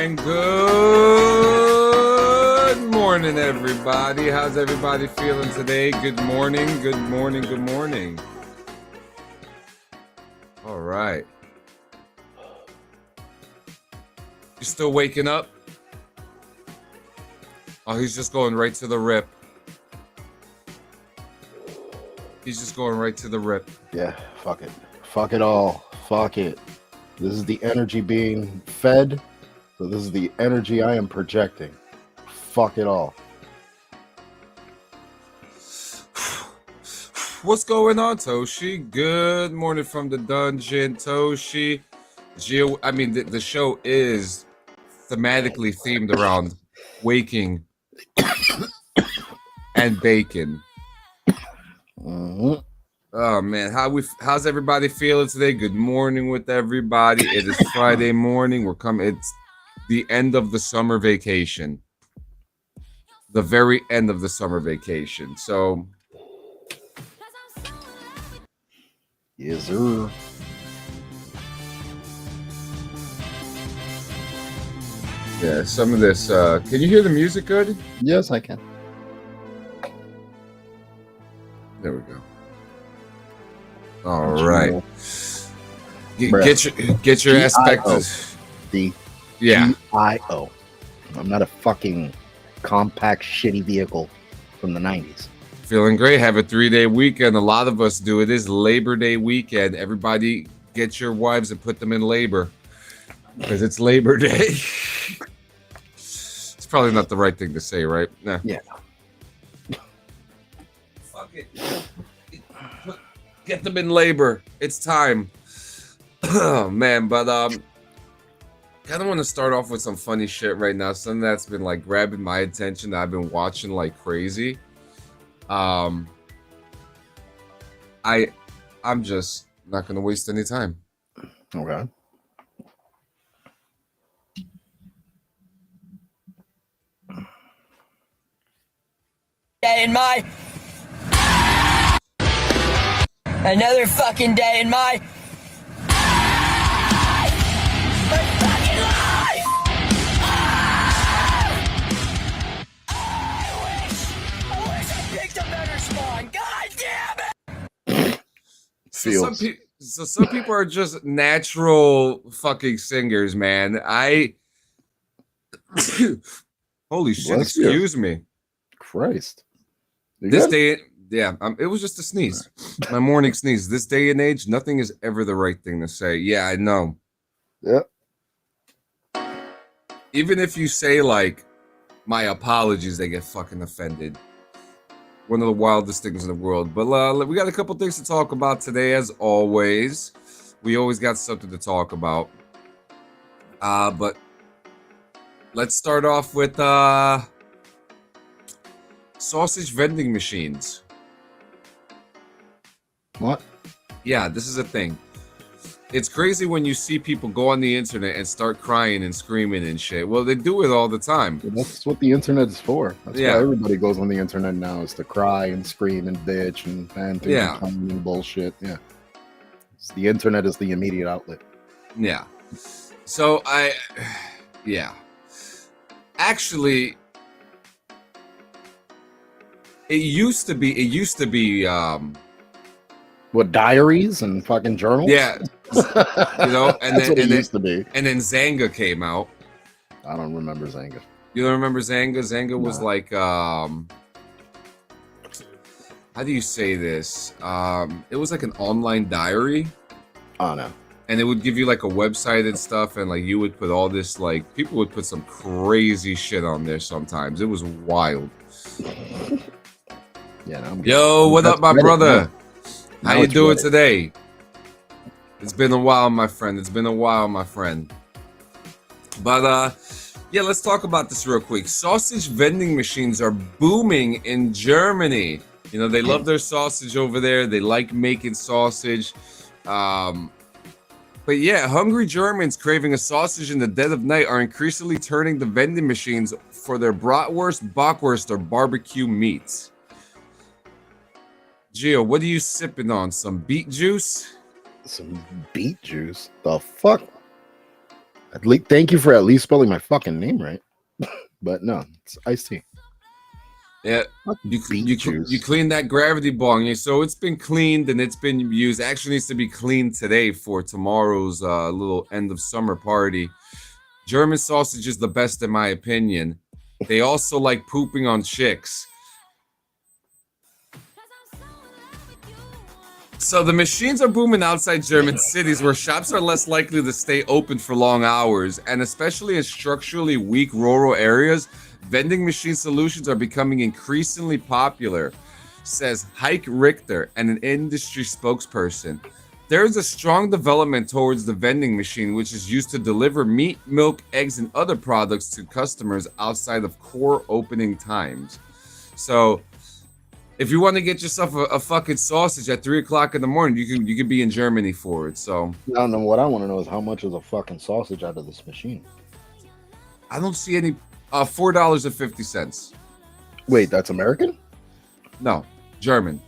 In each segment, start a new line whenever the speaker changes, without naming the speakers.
And good morning, everybody. How's everybody feeling today? Good morning, good morning, good morning. All right. You still waking up? Oh, he's just going right to the rip. He's just going right to the rip.
Yeah, fuck it. Fuck it all. Fuck it. This is the energy being fed, so this is the energy I am projecting. Fuck it all.
What's going on, Toshi? Good morning from the dungeon, Toshi. Gio, I mean, the show is thematically themed around waking and bacon.
Mm-hmm.
Oh man, how's everybody feeling today? Good morning with everybody. It is Friday morning. It's the end of the summer vacation. The very end of the summer vacation. So
Yes, sir.
yeah, some of this can you hear the music good?
Yes, I can.
There we go. All right. Get your aspects.
D-I-O. I'm not a fucking compact shitty vehicle from the 90s.
Feeling great. Have a 3-day weekend. A lot of us do. It is Labor Day weekend. Everybody get your wives and put them in labor because it's Labor Day. It's probably not the right thing to say, right? Nah.
Yeah.
Fuck it. Get them in labor. It's time. Oh man, but kind of want to start off with some funny shit right now. Something that's been like grabbing my attention that I've been watching like crazy. I'm just not gonna waste any time.
Okay.
Day in my another fucking day in my fucking life. I wish I picked a better spawn. God damn it!
So some people are just natural fucking singers, man. Holy shit!
Bless
Excuse
you.
me.
Christ. You
This
good?
day, yeah, it was just a sneeze. My morning sneeze. This day and age, nothing is ever the right thing to say. Yeah, I know.
Yep.
Even if you say like, my apologies, they get fucking offended. One of the wildest things in the world. But we got a couple things to talk about today, as always. We always got something to talk about. But let's start off with sausage vending machines.
What?
Yeah, this is a thing. It's crazy when you see people go on the internet and start crying and screaming and shit. Well, they do it all the time.
That's what the internet is for. That's
Yeah.
why everybody goes on the internet now, is to cry and scream and bitch and
Yeah.
and bullshit. Yeah. The internet is the immediate outlet.
Yeah. So yeah. Actually, it used to be
What, diaries and fucking journals?
yeah, you know, and
That's
then
what it used to be.
and then Zanga came out.
I don't remember Zanga.
You don't remember Zanga? Zanga was
No.
like how do you say this? It was like an online diary.
Oh no.
And it would give you like a website and stuff, and like you would put all this, like people would put some crazy shit on there sometimes. It was wild.
Yeah, no,
Yo, what up, my brother?
Now
How you
it's
doing
Reddit.
today? It's been a while, my friend. It's been a while, my friend. But yeah, let's talk about this real quick. Sausage vending machines are booming in Germany. You know, they love their sausage over there. They like making sausage. But yeah, hungry Germans craving a sausage in the dead of night are increasingly turning to vending machines for their bratwurst, bockwurst, or barbecue meats. Gio, what are you sipping on? Some beet juice?
Some beet juice? The fuck? Thank you for at least spelling my fucking name right. But no, it's iced tea.
Yeah,
Beet
you
juice.
clean that gravity bong. So it's been cleaned and it's been used. Actually needs to be cleaned today for tomorrow's little end of summer party. German sausage is the best in my opinion. They also like pooping on chicks. So the machines are booming outside German cities where shops are less likely to stay open for long hours, and especially in structurally weak rural areas, vending machine solutions are becoming increasingly popular, says Heike Richter, an industry spokesperson. There is a strong development towards the vending machine, which is used to deliver meat, milk, eggs, and other products to customers outside of core opening times. So if you want to get yourself a fucking sausage at 3 o'clock in the morning, you can be in Germany for it. So
I don't know. What I want to know is how much is a fucking sausage out of this machine?
I don't see any. $4.50.
Wait, that's American?
No, German.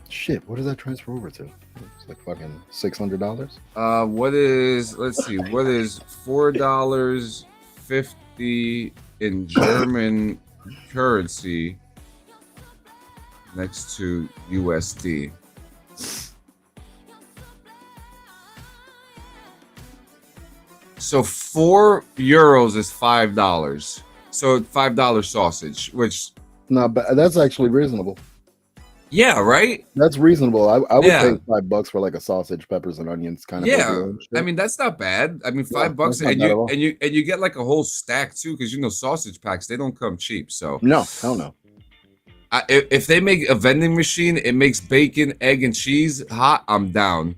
Shit, what does that transfer over to? It's like fucking $600.
What is? Let's see. What is $4.50 in German currency next to USD? So €4 is $5. So $5 sausage, which
No, but that's actually reasonable.
yeah, right?
That's reasonable. I would
Yeah.
pay $5 for like a sausage, peppers, and onions kind of.
Yeah.
deal and shit.
I mean, that's not bad. I mean,
Yeah,
$5
that's not
and
bad at all.
you get like a whole stack too, because you know sausage packs, they don't come cheap. So
No, hell no.
if they make a vending machine, it makes bacon, egg, and cheese hot, I'm down.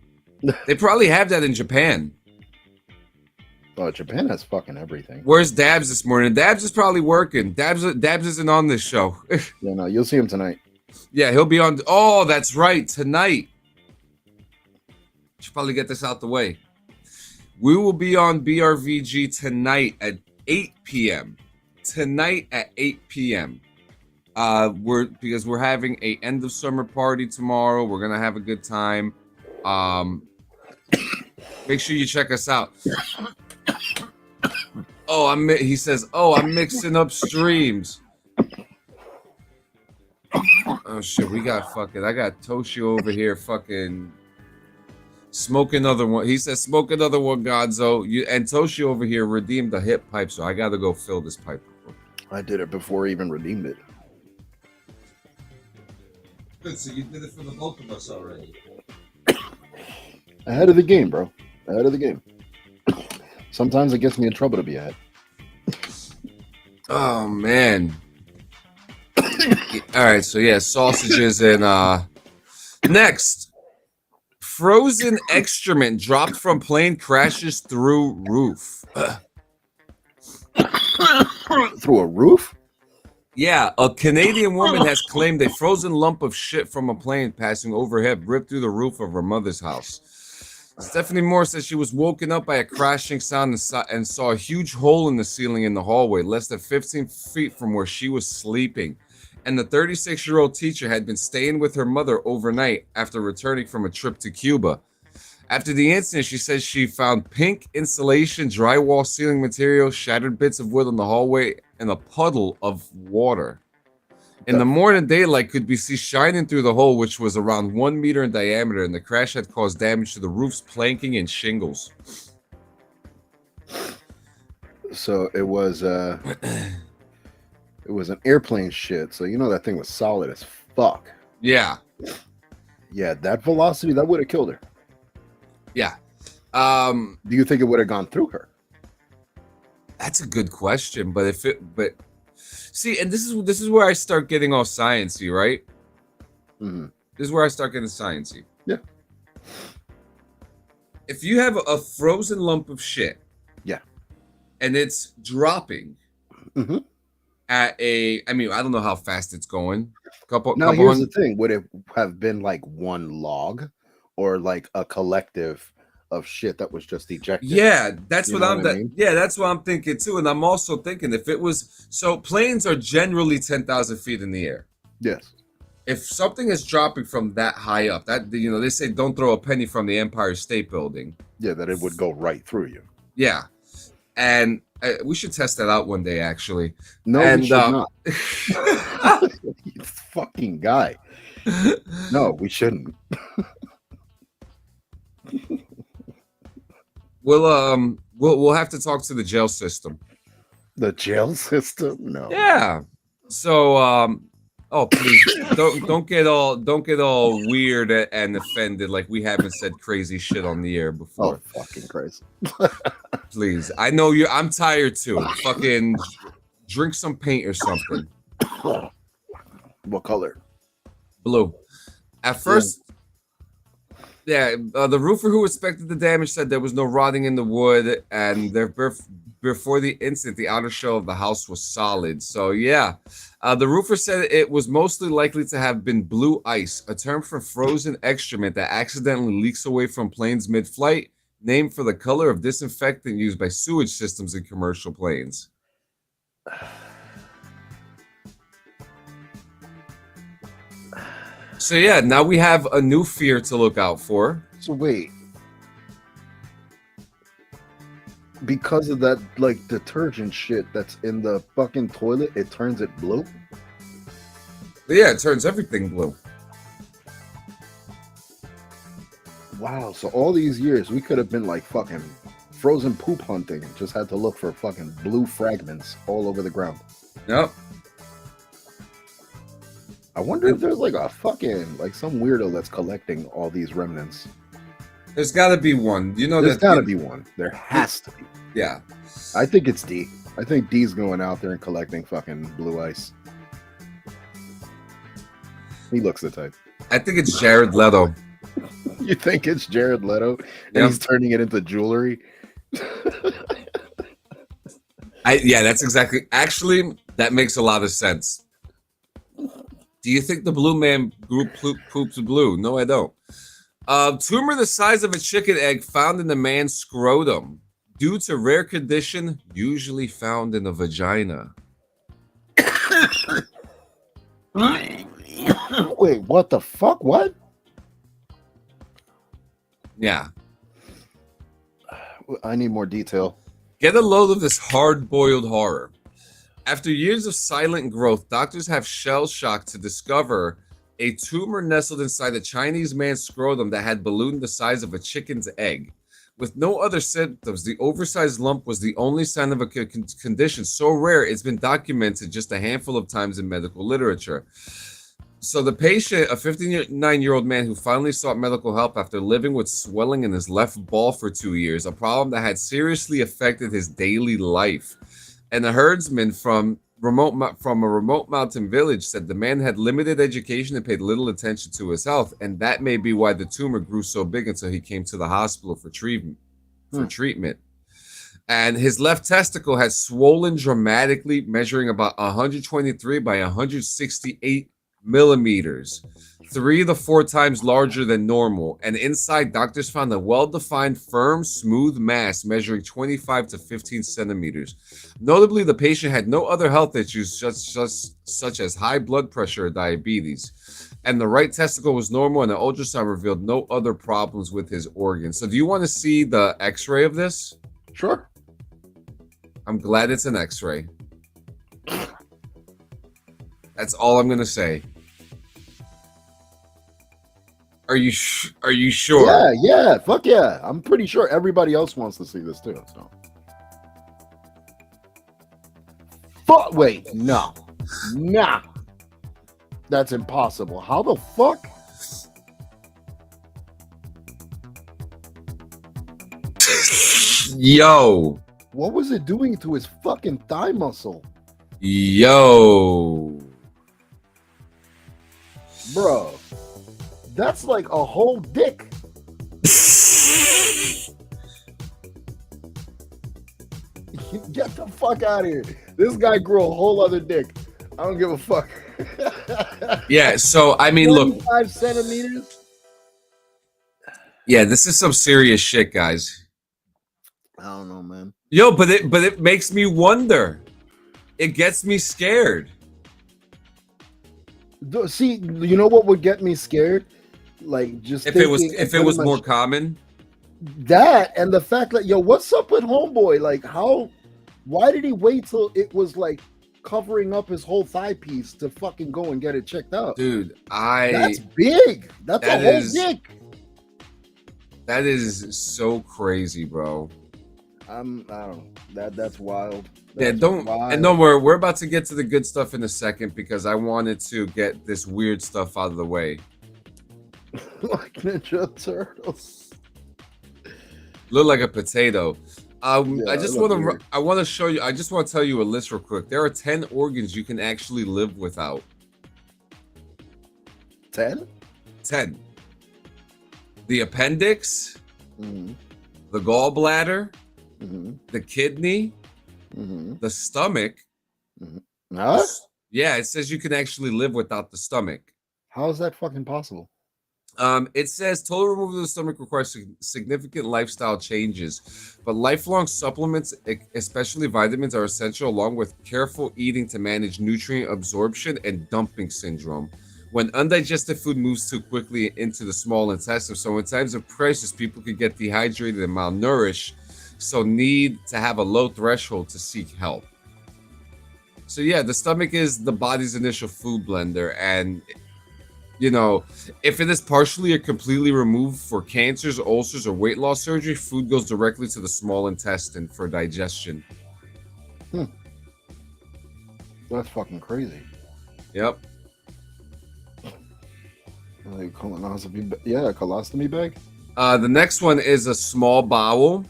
They probably have that in Japan.
Oh, Japan has fucking everything.
Where's Dabs this morning? Dabs is probably working. Dabs isn't on this show.
Yeah, no, you'll see him tonight.
Yeah, he'll be on. Oh, that's right, tonight. Should probably get this out the way. We will be on BRVG tonight at 8 p.m. Tonight at 8 p.m. Because we're having a end of summer party tomorrow. We're gonna have a good time. Make sure you check us out. Oh, he says, oh, I'm mixing up streams. Oh shit, I got Toshi over here fucking smoke another one. He says smoke another one, Godzo. And Toshi over here redeemed the hip pipe, so I gotta go fill this pipe.
I did it before I even redeemed it.
Good, so you did it for the both of us already.
Ahead of the game, bro. Ahead of the game. Sometimes it gets me in trouble to be ahead.
Oh man. All right, so yeah, sausages and next. Frozen excrement dropped from plane crashes through roof.
Through a roof?
Yeah, a Canadian woman has claimed a frozen lump of shit from a plane passing overhead ripped through the roof of her mother's house. Stephanie Moore says she was woken up by a crashing sound and saw a huge hole in the ceiling in the hallway, less than 15 feet from where she was sleeping. And the 36-year-old teacher had been staying with her mother overnight after returning from a trip to Cuba. After the incident, she says she found pink insulation, drywall ceiling material, shattered bits of wood in the hallway, and a puddle of water. In the morning, daylight could be seen shining through the hole, which was around 1 meter in diameter, and the crash had caused damage to the roof's planking and shingles.
So it was it was an airplane shit. So you know that thing was solid as fuck.
Yeah.
Yeah, that velocity, that would have killed her.
Yeah.
Do you think it would have gone through her?
That's a good question, but see, and this is where I start getting all sciencey, right?
Mm-hmm.
This is where I start getting sciencey.
Yeah.
If you have a frozen lump of shit,
yeah,
and it's dropping
mm-hmm.
at I don't know how fast it's going.
Now here's the thing: would it have been like one log, or like a collective of shit that was just ejected?
Yeah, that's
You
what
know
I'm.
what I mean?
Yeah, that's what I'm thinking too. And I'm also thinking if it was so, planes are generally 10,000 feet in the air.
Yes.
If something is dropping from that high up, that they say don't throw a penny from the Empire State Building.
Yeah, that it would go right through you.
Yeah, And we should test that out one day, actually.
No,
And
we should not. You fucking guy. No, we shouldn't.
we'll have to talk to the jail system.
The jail system? No.
Yeah. So oh please don't get all weird and offended like we haven't said crazy shit on the air before.
Oh fucking Christ.
Please. I know I'm tired too. Fucking drink some paint or something.
What color?
Blue. At first, the roofer who inspected the damage said there was no rotting in the wood, and before the incident, the outer shell of the house was solid. So yeah, the roofer said it was mostly likely to have been blue ice, a term for frozen excrement that accidentally leaks away from planes mid-flight, named for the color of disinfectant used by sewage systems in commercial planes. So yeah, now we have a new fear to look out for.
So wait. Because of that like detergent shit that's in the fucking toilet, it turns it blue?
But yeah, it turns everything blue.
Wow, so all these years we could have been like fucking frozen poop hunting, just had to look for fucking blue fragments all over the ground.
Yep.
I wonder if there's like a fucking like some weirdo that's collecting all these remnants.
There's got to be one. You know,
There's got to be one. There has to be.
Yeah.
I think it's D. I think D's going out there and collecting fucking blue ice. He looks the type.
I think it's Jared Leto.
You think it's Jared Leto and
Yep.
he's turning it into jewelry?
Yeah, that's exactly. Actually, that makes a lot of sense. Do you think the blue man group poops blue? No, I don't. Tumor the size of a chicken egg found in the man's scrotum due to rare condition usually found in the vagina.
Wait, what the fuck? What?
Yeah.
I need more detail.
Get a load of this hard-boiled horror. After years of silent growth, doctors have shell shocked to discover a tumor nestled inside a Chinese man's scrotum that had ballooned the size of a chicken's egg. With no other symptoms, the oversized lump was the only sign of a condition so rare it's been documented just a handful of times in medical literature. So the patient, a 59-year-old man who finally sought medical help after living with swelling in his left ball for 2 years, a problem that had seriously affected his daily life. And a herdsman from a remote mountain village said the man had limited education and paid little attention to his health, and that may be why the tumor grew so big until he came to the hospital for treatment. And his left testicle had swollen dramatically, measuring about 123 by 168 millimeters, 3 to 4 times larger than normal. And inside, doctors found a well-defined, firm, smooth mass measuring 25 to 15 centimeters. Notably, the patient had no other health issues such as high blood pressure or diabetes. And the right testicle was normal, and the ultrasound revealed no other problems with his organs. So do you want to see the x-ray of this?
Sure.
I'm glad it's an x-ray. That's all I'm going to say. Are you sure?
Yeah, fuck yeah. I'm pretty sure everybody else wants to see this too. So. Fuck, wait, no. Nah. That's impossible. How the fuck?
Yo.
What was it doing to his fucking thigh muscle?
Yo.
Bro. That's like a whole dick. Get the fuck out of here. This guy grew a whole other dick. I don't give a fuck.
Yeah, so I mean, look.
5 centimeters?
Yeah, this is some serious shit, guys.
I don't know, man.
Yo, but it makes me wonder. It gets me scared.
See, you know what would get me scared? Like just
If it was more common.
That and the fact that what's up with homeboy? Like, why did he wait till it was like covering up his whole thigh piece to fucking go and get it checked out?
Dude,
That's big. That's a whole dick.
That is so crazy, bro.
I don't know. That's wild.
Yeah, don't worry. We're about to get to the good stuff in a second because I wanted to get this weird stuff out of the way.
Like Ninja Turtles.
Look like a potato. I just want to.
weird.
I want to show you. I just want to tell you a list real quick. There are 10 organs you can actually live without.
10?
10. The appendix,
Mm-hmm.
the gallbladder,
Mm-hmm.
the kidney,
Mm-hmm.
the stomach.
Huh?
Yeah, it says you can actually live without the stomach.
How is that fucking possible?
It says total removal of the stomach requires significant lifestyle changes, but lifelong supplements, especially vitamins, are essential along with careful eating to manage nutrient absorption and dumping syndrome. When undigested food moves too quickly into the small intestine, so in times of crisis, people could get dehydrated and malnourished, so need to have a low threshold to seek help. So yeah, the stomach is the body's initial food blender, and if it is partially or completely removed for cancers, ulcers, or weight loss surgery, food goes directly to the small intestine for digestion.
That's fucking crazy.
Yep.
Like colostomy bag.
The next one is a small bowel.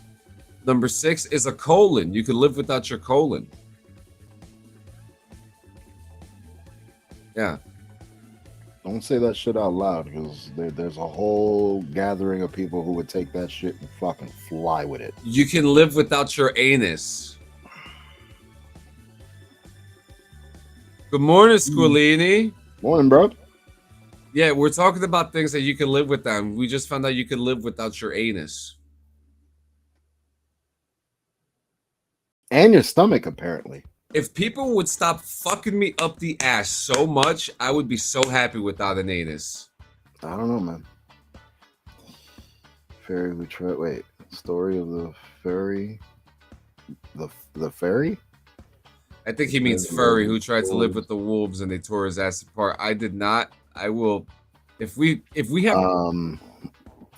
Number 6 is a colon. You can live without your colon. Yeah.
Don't say that shit out loud because there's a whole gathering of people who would take that shit and fucking fly with it.
You can live without your anus. Good morning, Squilini.
Morning, bro.
Yeah, we're talking about things that you can live without. We just found out you can live without your anus.
And your stomach, apparently.
If people would stop fucking me up the ass so much, I would be so happy without an anus.
I don't know, man. Fairy who tried. Wait, story of the fairy. The fairy.
I think he means furry who tried to live with the wolves and they tore his ass apart. I did not. I will. If we have.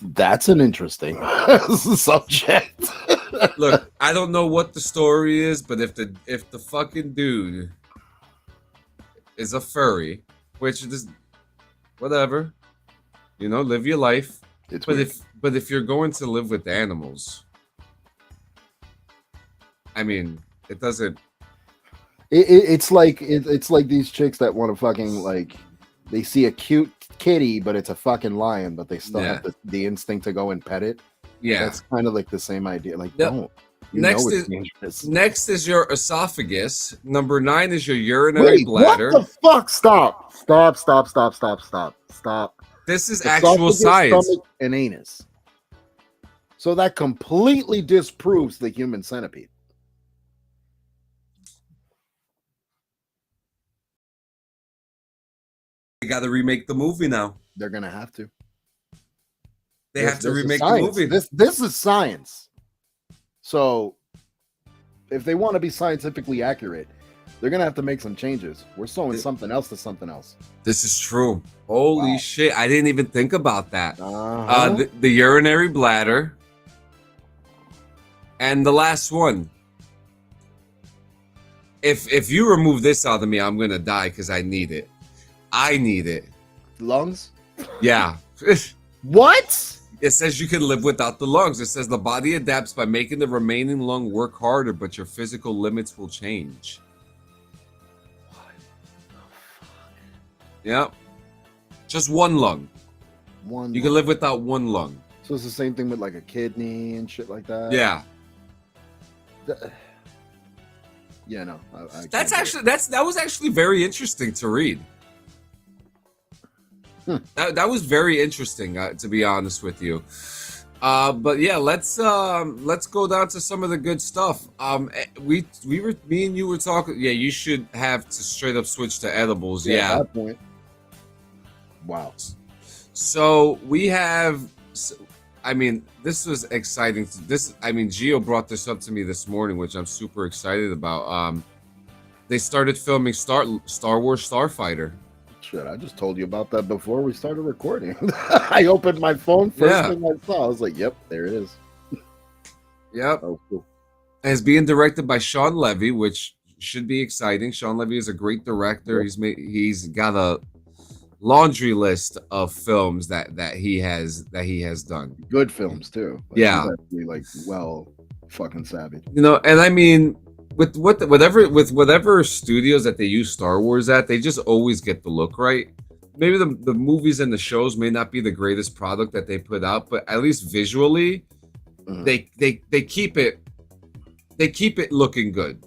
That's an interesting subject.
Look, I don't know what the story is, but if the fucking dude is a furry, which is whatever, live your life.
It's
but
weird.
if you're going to live with animals, I mean, it doesn't.
It's like these chicks that want to fucking like they see a cute kitty, but it's a fucking lion, but they still have the instinct to go and pet it.
Yeah,
that's kind of like the same idea. Like,
yep.
don't.
Next is your esophagus. Number 9 is your urinary bladder.
What the fuck? Stop.
This is actual science.
Stomach, and anus. So that completely disproves the human centipede.
They got to remake the movie now.
They're gonna have to.
They have to remake the movie.
This is science. So, if they want to be scientifically accurate, they're gonna have to make some changes. We're sewing something else to something else.
This is true. Holy shit! I didn't even think about that.
Uh-huh.
The urinary bladder, and the last one. If you remove this out of me, I'm gonna die because I need it. I need it.
Lungs?
Yeah.
What?
It says you can live without the lungs. It says the body adapts by making the remaining lung work harder, but your physical limits will change.
What the fuck?
Yeah. Just one lung.
You
can live without one lung.
So it's the same thing with like a kidney and shit like that?
Yeah.
Yeah, no.
That was actually very interesting to read. That was very interesting, to be honest with you. But yeah, let's go down to some of the good stuff. Me and you were talking. Yeah, you should have to straight up switch to edibles. Yeah.
At that point. Wow.
So we have I mean, this was exciting. Gio brought this up to me this morning, which I'm super excited about. They started filming Star Wars Starfighter.
Shit, I just told you about that before we started recording. I opened my phone, first thing I saw, I was like, yep, there it is.
Yep.
Oh, cool.
And it's being directed by Sean Levy, which should be exciting. Sean Levy is a great director.
Yep.
He's got a laundry list of films that he has done.
Good films too. Like,
Yeah.
he's actually, like, well, fucking savvy.
You know, and I mean, with whatever studios that they use Star Wars at, they just always get the look right. Maybe the movies and the shows may not be the greatest product that they put out, but at least visually, they keep it looking good.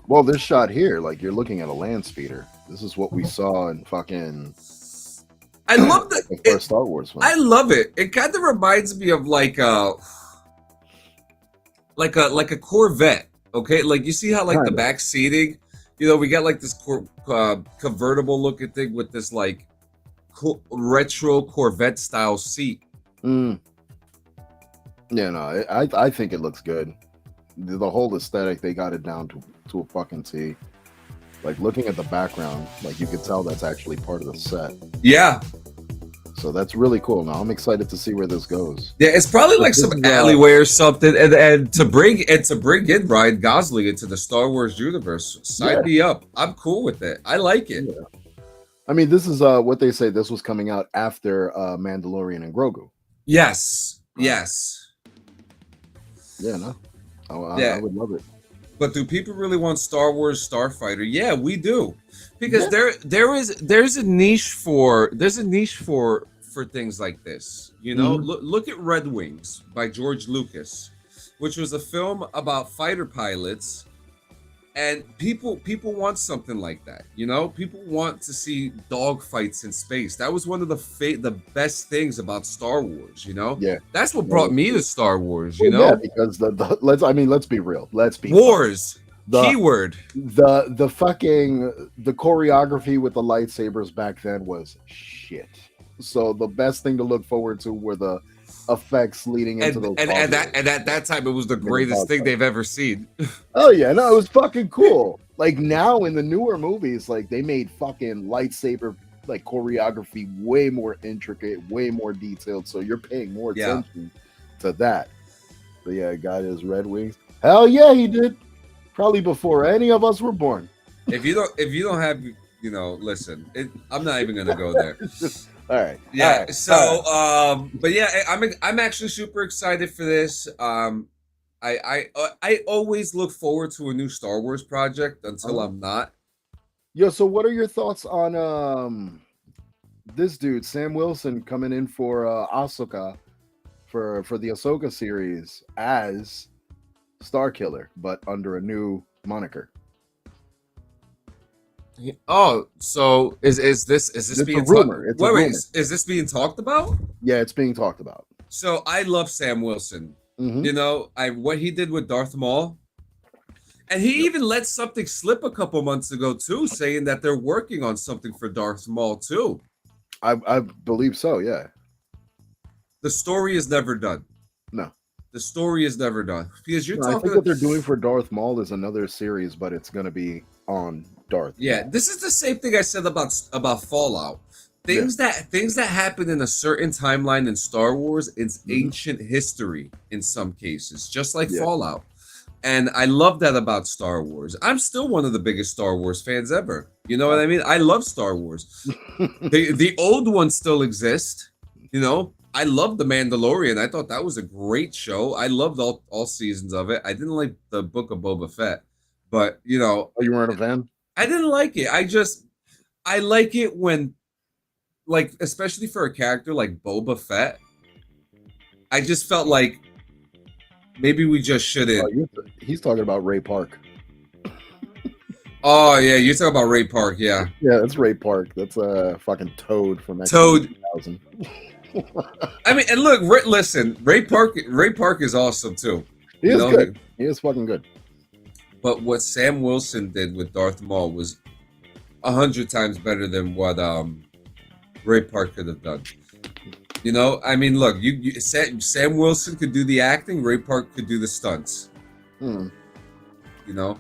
Well, this shot here, like, you're looking at a land speeder. This is what we saw in fucking.
I love that.
The first Star Wars film.
I love it. It kind of reminds me of like a Corvette. Okay, like you see how like the back seating, you know, we got like this convertible looking thing with this like retro Corvette style seat.
Yeah, no, I think it looks good. The whole aesthetic, they got it down to a fucking T. Like, looking at the background, like, you could tell that's actually part of the set.
Yeah.
So that's really cool. Now I'm excited to see where this goes.
Yeah, it's probably like some alleyway or something, and to bring in Ryan Gosling into the Star Wars universe, sign me up. I'm cool with it. I like it.
Yeah. I mean, this is what they say. This was coming out after Mandalorian and Grogu.
Yes. Yes.
Yeah. No. I would love it.
But do people really want Star Wars Starfighter? Yeah, we do, because there's a niche for things like this. You know, look at Red Wings by George Lucas, which was a film about fighter pilots, and people want something like that. You know, people want to see dogfights in space. That was one of the best things about Star Wars. You know, that's what brought me to Star Wars. You know,
because let's be real.
Wars. Keyword.
The choreography with the lightsabers back then was shit. So the best thing to look forward to were the effects leading into those. And
at that time, it was the greatest thing they've ever seen.
Oh yeah, no, it was fucking cool. Like, now in the newer movies, like, they made fucking lightsaber like choreography way more intricate, way more detailed. So you're paying more attention to that. But yeah, got his Red Wings. Hell yeah, he did. Probably before any of us were born.
If you don't have, you know, listen, I'm not even gonna go there.
All right.
Yeah.
All right.
So, but yeah, I'm actually super excited for this. I always look forward to a new Star Wars project until I'm not.
Yo, so what are your thoughts on this dude, Sam Wilson, coming in for Ahsoka for the Ahsoka series as Starkiller, but under a new moniker?
Oh, so is this being
rumor?
Wait, is this being talked about?
Yeah, it's being talked about.
So I love Sam Wilson. You know, what he did with Darth Maul, and he even let something slip a couple months ago too, saying that they're working on something for Darth Maul too.
I believe so. Yeah.
The story is never done.
No.
The story is never done, because you're talking.
I think what they're doing for Darth Maul is another series, but it's going to be on Darth.
Yeah, this is the same thing I said about Fallout. Things that happen in a certain timeline in Star Wars, it's ancient history in some cases, just like Fallout. And I love that about Star Wars. I'm still one of the biggest Star Wars fans ever. You know what I mean? I love Star Wars. The old ones still exist. You know, I love The Mandalorian. I thought that was a great show. I loved all seasons of it. I didn't like the Book of Boba Fett, but you know,
you weren't a fan?
I didn't like it. I like it when, like, especially for a character like Boba Fett, I just felt like maybe we just shouldn't.
He's talking about Ray Park.
Oh yeah, you're talking about Ray Park, yeah.
Yeah, that's Ray Park. That's a fucking Toad from
Toad.
2000.
I mean, and look, listen, Ray Park is awesome too.
He is good. He is fucking good.
But what Sam Wilson did with Darth Maul was 100 times better than what Ray Park could have done. You know, I mean, look, Sam Wilson could do the acting, Ray Park could do the stunts.
Hmm.
You know,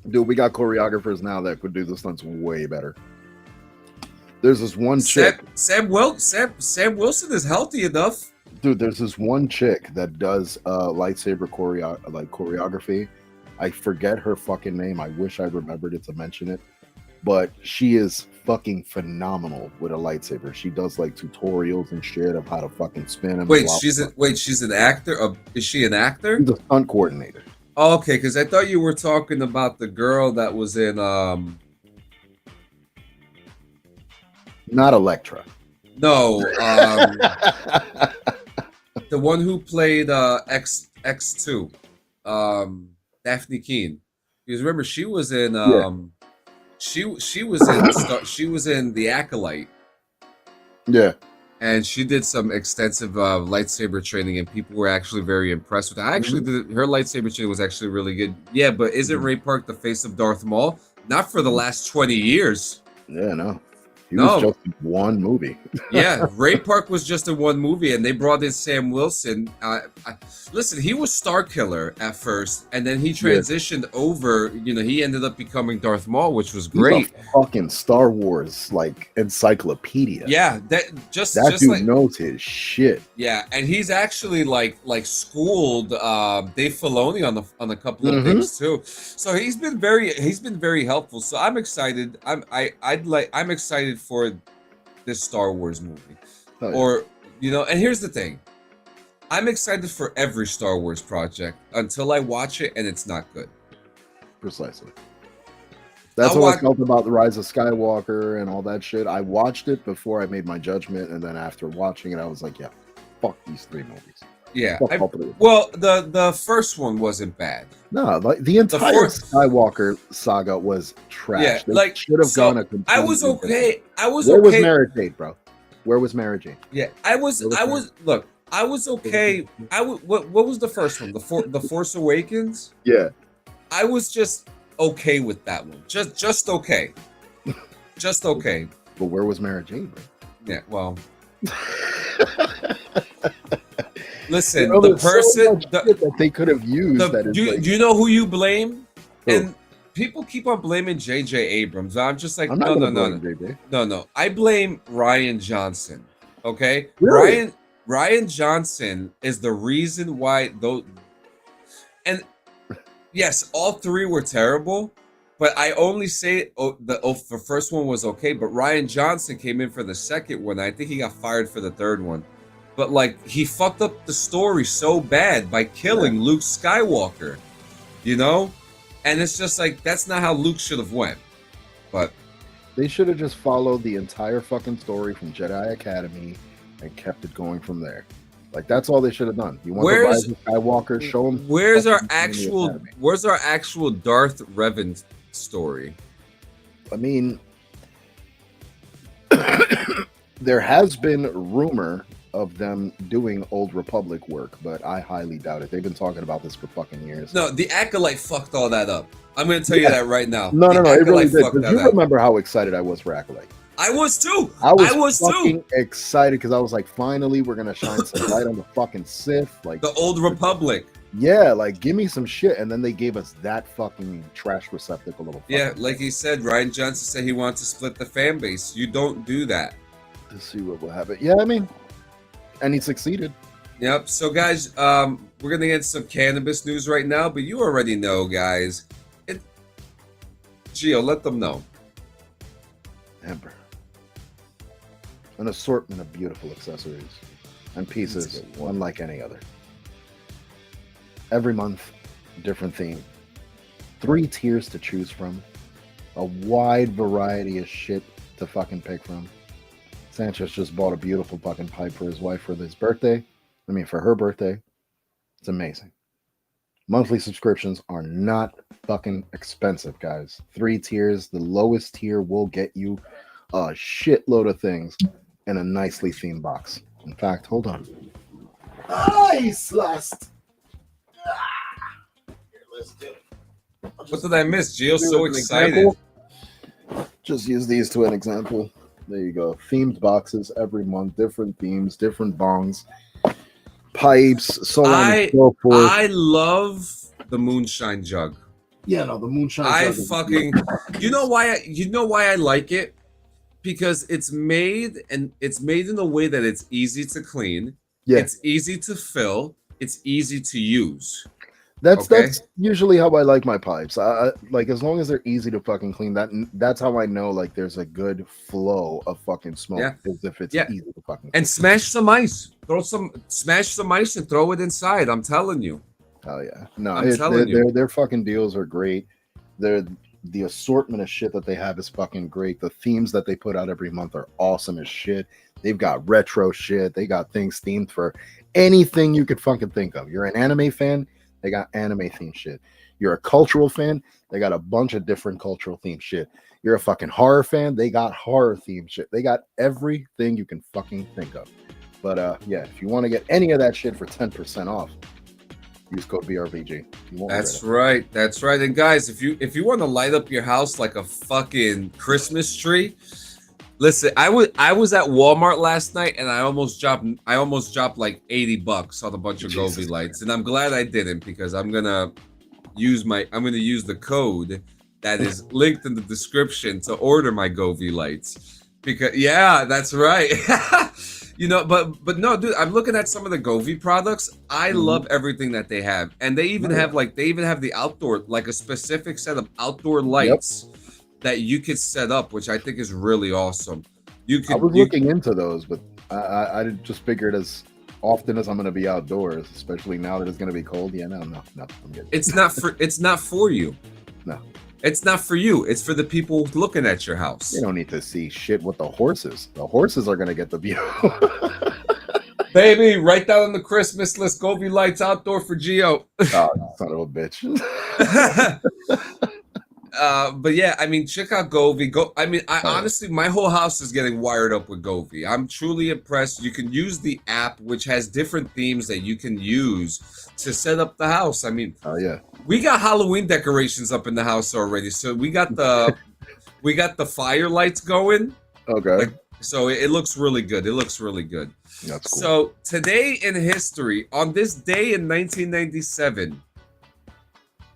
Dude, we got choreographers now that could do the stunts way better. There's this one chick.
Sam Wilson is healthy enough.
Dude, there's this one chick that does lightsaber choreography. I forget her fucking name. I wish I remembered it to mention it. But she is fucking phenomenal with a lightsaber. She does like tutorials and shit of how to fucking spin them.
Wait, she's an actor. Is she an actor?
She's a stunt coordinator.
Oh, okay, because I thought you were talking about the girl that was in
Not Electra.
No, the one who played X2, Daphne Keene. Because remember, she was in she was in The Acolyte.
Yeah.
And she did some extensive lightsaber training, and people were actually very impressed with it. Her lightsaber training was actually really good. Yeah, but isn't Ray Park the face of Darth Maul? Not for the last 20 years.
Yeah, no. He was just in one movie.
Yeah, Ray Park was just in one movie, and they brought in Sam Wilson. Listen, he was Star Killer at first, and then he transitioned over. You know, he ended up becoming Darth Maul, which was great.
He's a fucking Star Wars like encyclopedia.
Yeah, that
dude
like,
knows his shit.
Yeah, and he's actually like schooled Dave Filoni on a couple of things too. So he's been very helpful. So I'm excited. I'm excited for this Star Wars movie.
Oh, yeah.
Or, you know, and here's the thing. I'm excited for every Star Wars project until I watch it and it's not good.
Precisely. That's what I felt about The Rise of Skywalker and all that shit. I watched it before I made my judgment, and then after watching it, I was like, yeah, fuck these three movies.
Yeah. Well, the first one wasn't bad.
No, like the entire Skywalker saga was trash.
Yeah,
they
like
should have gone a
I was okay.
Where was Mara Jade, bro? Where was Mara Jade?
Yeah, I was okay. What was the first one? The Force Awakens?
Yeah.
I was just okay with that one. Just okay. Just okay.
But where was Mara Jade, bro?
Yeah, well. Listen, the person
that they could have used.
Do you know who you blame? Who? And people keep on blaming J.J. Abrams. I'm just like, no. I blame Rian Johnson. Okay,
really?
Rian Johnson is the reason why those. And yes, all three were terrible. But I only say the first one was okay. But Rian Johnson came in for the second one. I think he got fired for the third one. But like he fucked up the story so bad by killing Luke Skywalker, you know? And it's just like that's not how Luke should have went. But
they should have just followed the entire fucking story from Jedi Academy and kept it going from there. Like that's all they should have done. You want to Rise of Skywalker, show them.
Where's our actual Darth Revan story?
I mean, there has been rumor of them doing Old Republic work, but I highly doubt it. They've been talking about this for fucking years.
No, the Acolyte fucked all that up. I'm going to tell you that right now.
No, it really did. Do you remember how excited I was for Acolyte?
I was too.
I was fucking excited because I was like, finally, we're going to shine some light on the fucking Sith. Like
the Old Republic.
Yeah, like give me some shit. And then they gave us that fucking trash receptacle little.
Yeah, like he said, Rian Johnson said he wants to split the fan base. You don't do that.
To see what will happen. Yeah, I mean, and he succeeded.
Yep. So, guys, we're gonna get some cannabis news right now, but you already know, guys. Gio, let them know.
Amber. An assortment of beautiful accessories and pieces, unlike any other. Every month, different theme. 3 tiers to choose from. A wide variety of shit to fucking pick from. Sanchez just bought a beautiful fucking pipe for his wife for for her birthday. It's amazing. Monthly subscriptions are not fucking expensive, guys. 3 tiers. The lowest tier will get you a shitload of things in a nicely themed box. In fact, hold on. He's lost. Here, let's do it.
What did I miss? Gio's so excited.
Just use these to an example. There you go. Themed boxes every month, different themes, different bongs, pipes, so on and so forth.
I love the moonshine jug.
Yeah, no, the moonshine.
I fucking, you know why I like it? Because it's made in a way that it's easy to clean.
Yeah.
It's easy to fill. It's easy to use.
That's usually how I like my pipes. I like, as long as they're easy to fucking clean. That's how I know like there's a good flow of fucking smoke.
Yeah.
Is if it's easy to fucking clean.
And smash some ice. Smash some ice and throw it inside. I'm telling you.
Oh yeah. No,
I'm telling you.
Their fucking deals are great. The assortment of shit that they have is fucking great. The themes that they put out every month are awesome as shit. They've got retro shit. They got things themed for anything you could fucking think of. You're an anime fan, they got anime themed shit. You're a cultural fan, they got a bunch of different cultural themed shit. You're a fucking horror fan, they got horror themed shit. They got everything you can fucking think of. But yeah, if you want to get any of that shit for 10% off, use code BRVG.
That's right. That's right. And guys, if you want to light up your house like a fucking Christmas tree, listen, I was at Walmart last night and I almost dropped like $80 on a bunch of Govee lights. And I'm glad I didn't, because I'm gonna use the code that is linked in the description to order my Govee lights. Because yeah, that's right. You know, but no, dude, I'm looking at some of the Govee products. I love everything that they have. And they even have the outdoor, like a specific set of outdoor lights that you could set up, which I think is really awesome. I was
looking into those, but I just figured as often as I'm going to be outdoors, especially now that it's going to be cold. Yeah, no, I'm good.
It's not for you.
No.
It's not for you. It's for the people looking at your house.
You don't need to see shit with the horses. The horses are going to get the view.
Baby, write down on the Christmas list, Govee lights outdoor for Geo.
Oh, son of a bitch.
But yeah, I mean, check out Govee. Honestly, my whole house is getting wired up with Govee. I'm truly impressed. You can use the app, which has different themes that you can use to set up the house. I mean,
oh yeah,
we got Halloween decorations up in the house already. So we got the fire lights going.
Okay.
So it looks really good. It looks really good.
That's cool.
So today in history, on this day in 1997,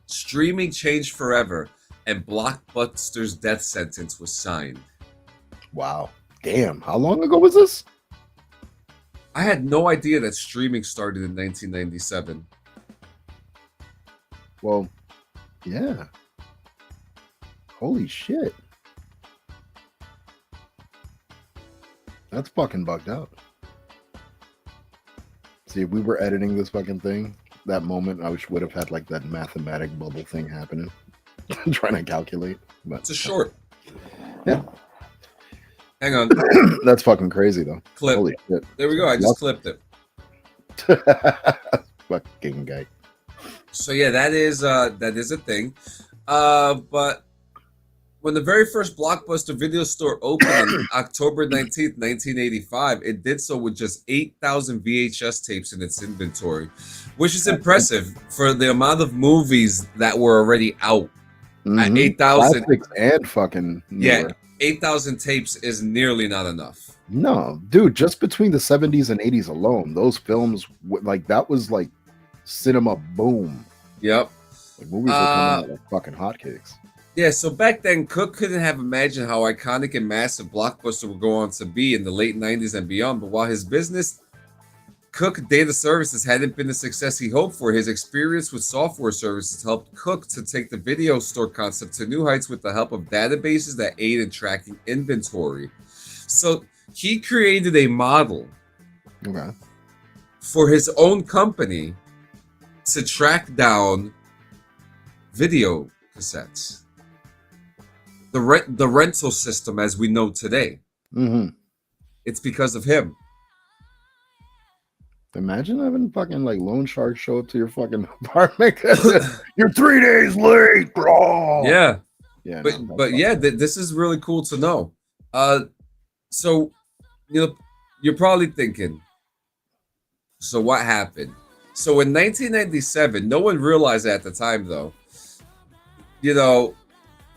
streaming changed forever, and Blockbuster's death sentence was signed.
Wow. Damn. How long ago was this?
I had no idea that streaming started in 1997.
Well, yeah. Holy shit. That's fucking bugged out. See, if we were editing this fucking thing, that moment I would have had like that mathematic bubble thing happening. Trying to calculate. But
it's a short.
Yeah.
Hang on.
That's fucking crazy though.
Clip.
Holy shit.
There we go. I just clipped it.
Fucking guy.
So yeah, that is a thing. But when the very first Blockbuster video store opened on October 19th, 1985, it did so with just 8,000 VHS tapes in its inventory, which is impressive for the amount of movies that were already out. At 8,000
and fucking newer.
Yeah, 8,000 tapes is nearly not enough.
No, dude, just between the 70s and 80s alone, those films, like, that was like cinema boom.
Yep.
Like, movies were coming out like fucking hotcakes.
Yeah, so back then, Cook couldn't have imagined how iconic and massive Blockbuster would go on to be in the late 90s and beyond. But while his business, Cook Data Services, hadn't been the success he hoped for, his experience with software services helped Cook to take the video store concept to new heights with the help of databases that aid in tracking inventory. So he created a model for his own company to track down video cassettes. The rental system as we know today. It's because of him.
Imagine having fucking like loan sharks show up to your fucking apartment. You're 3 days late, bro.
Yeah.
Yeah.
But yeah, this is really cool to know. So you're probably thinking, so what happened? So in 1997, no one realized at the time though,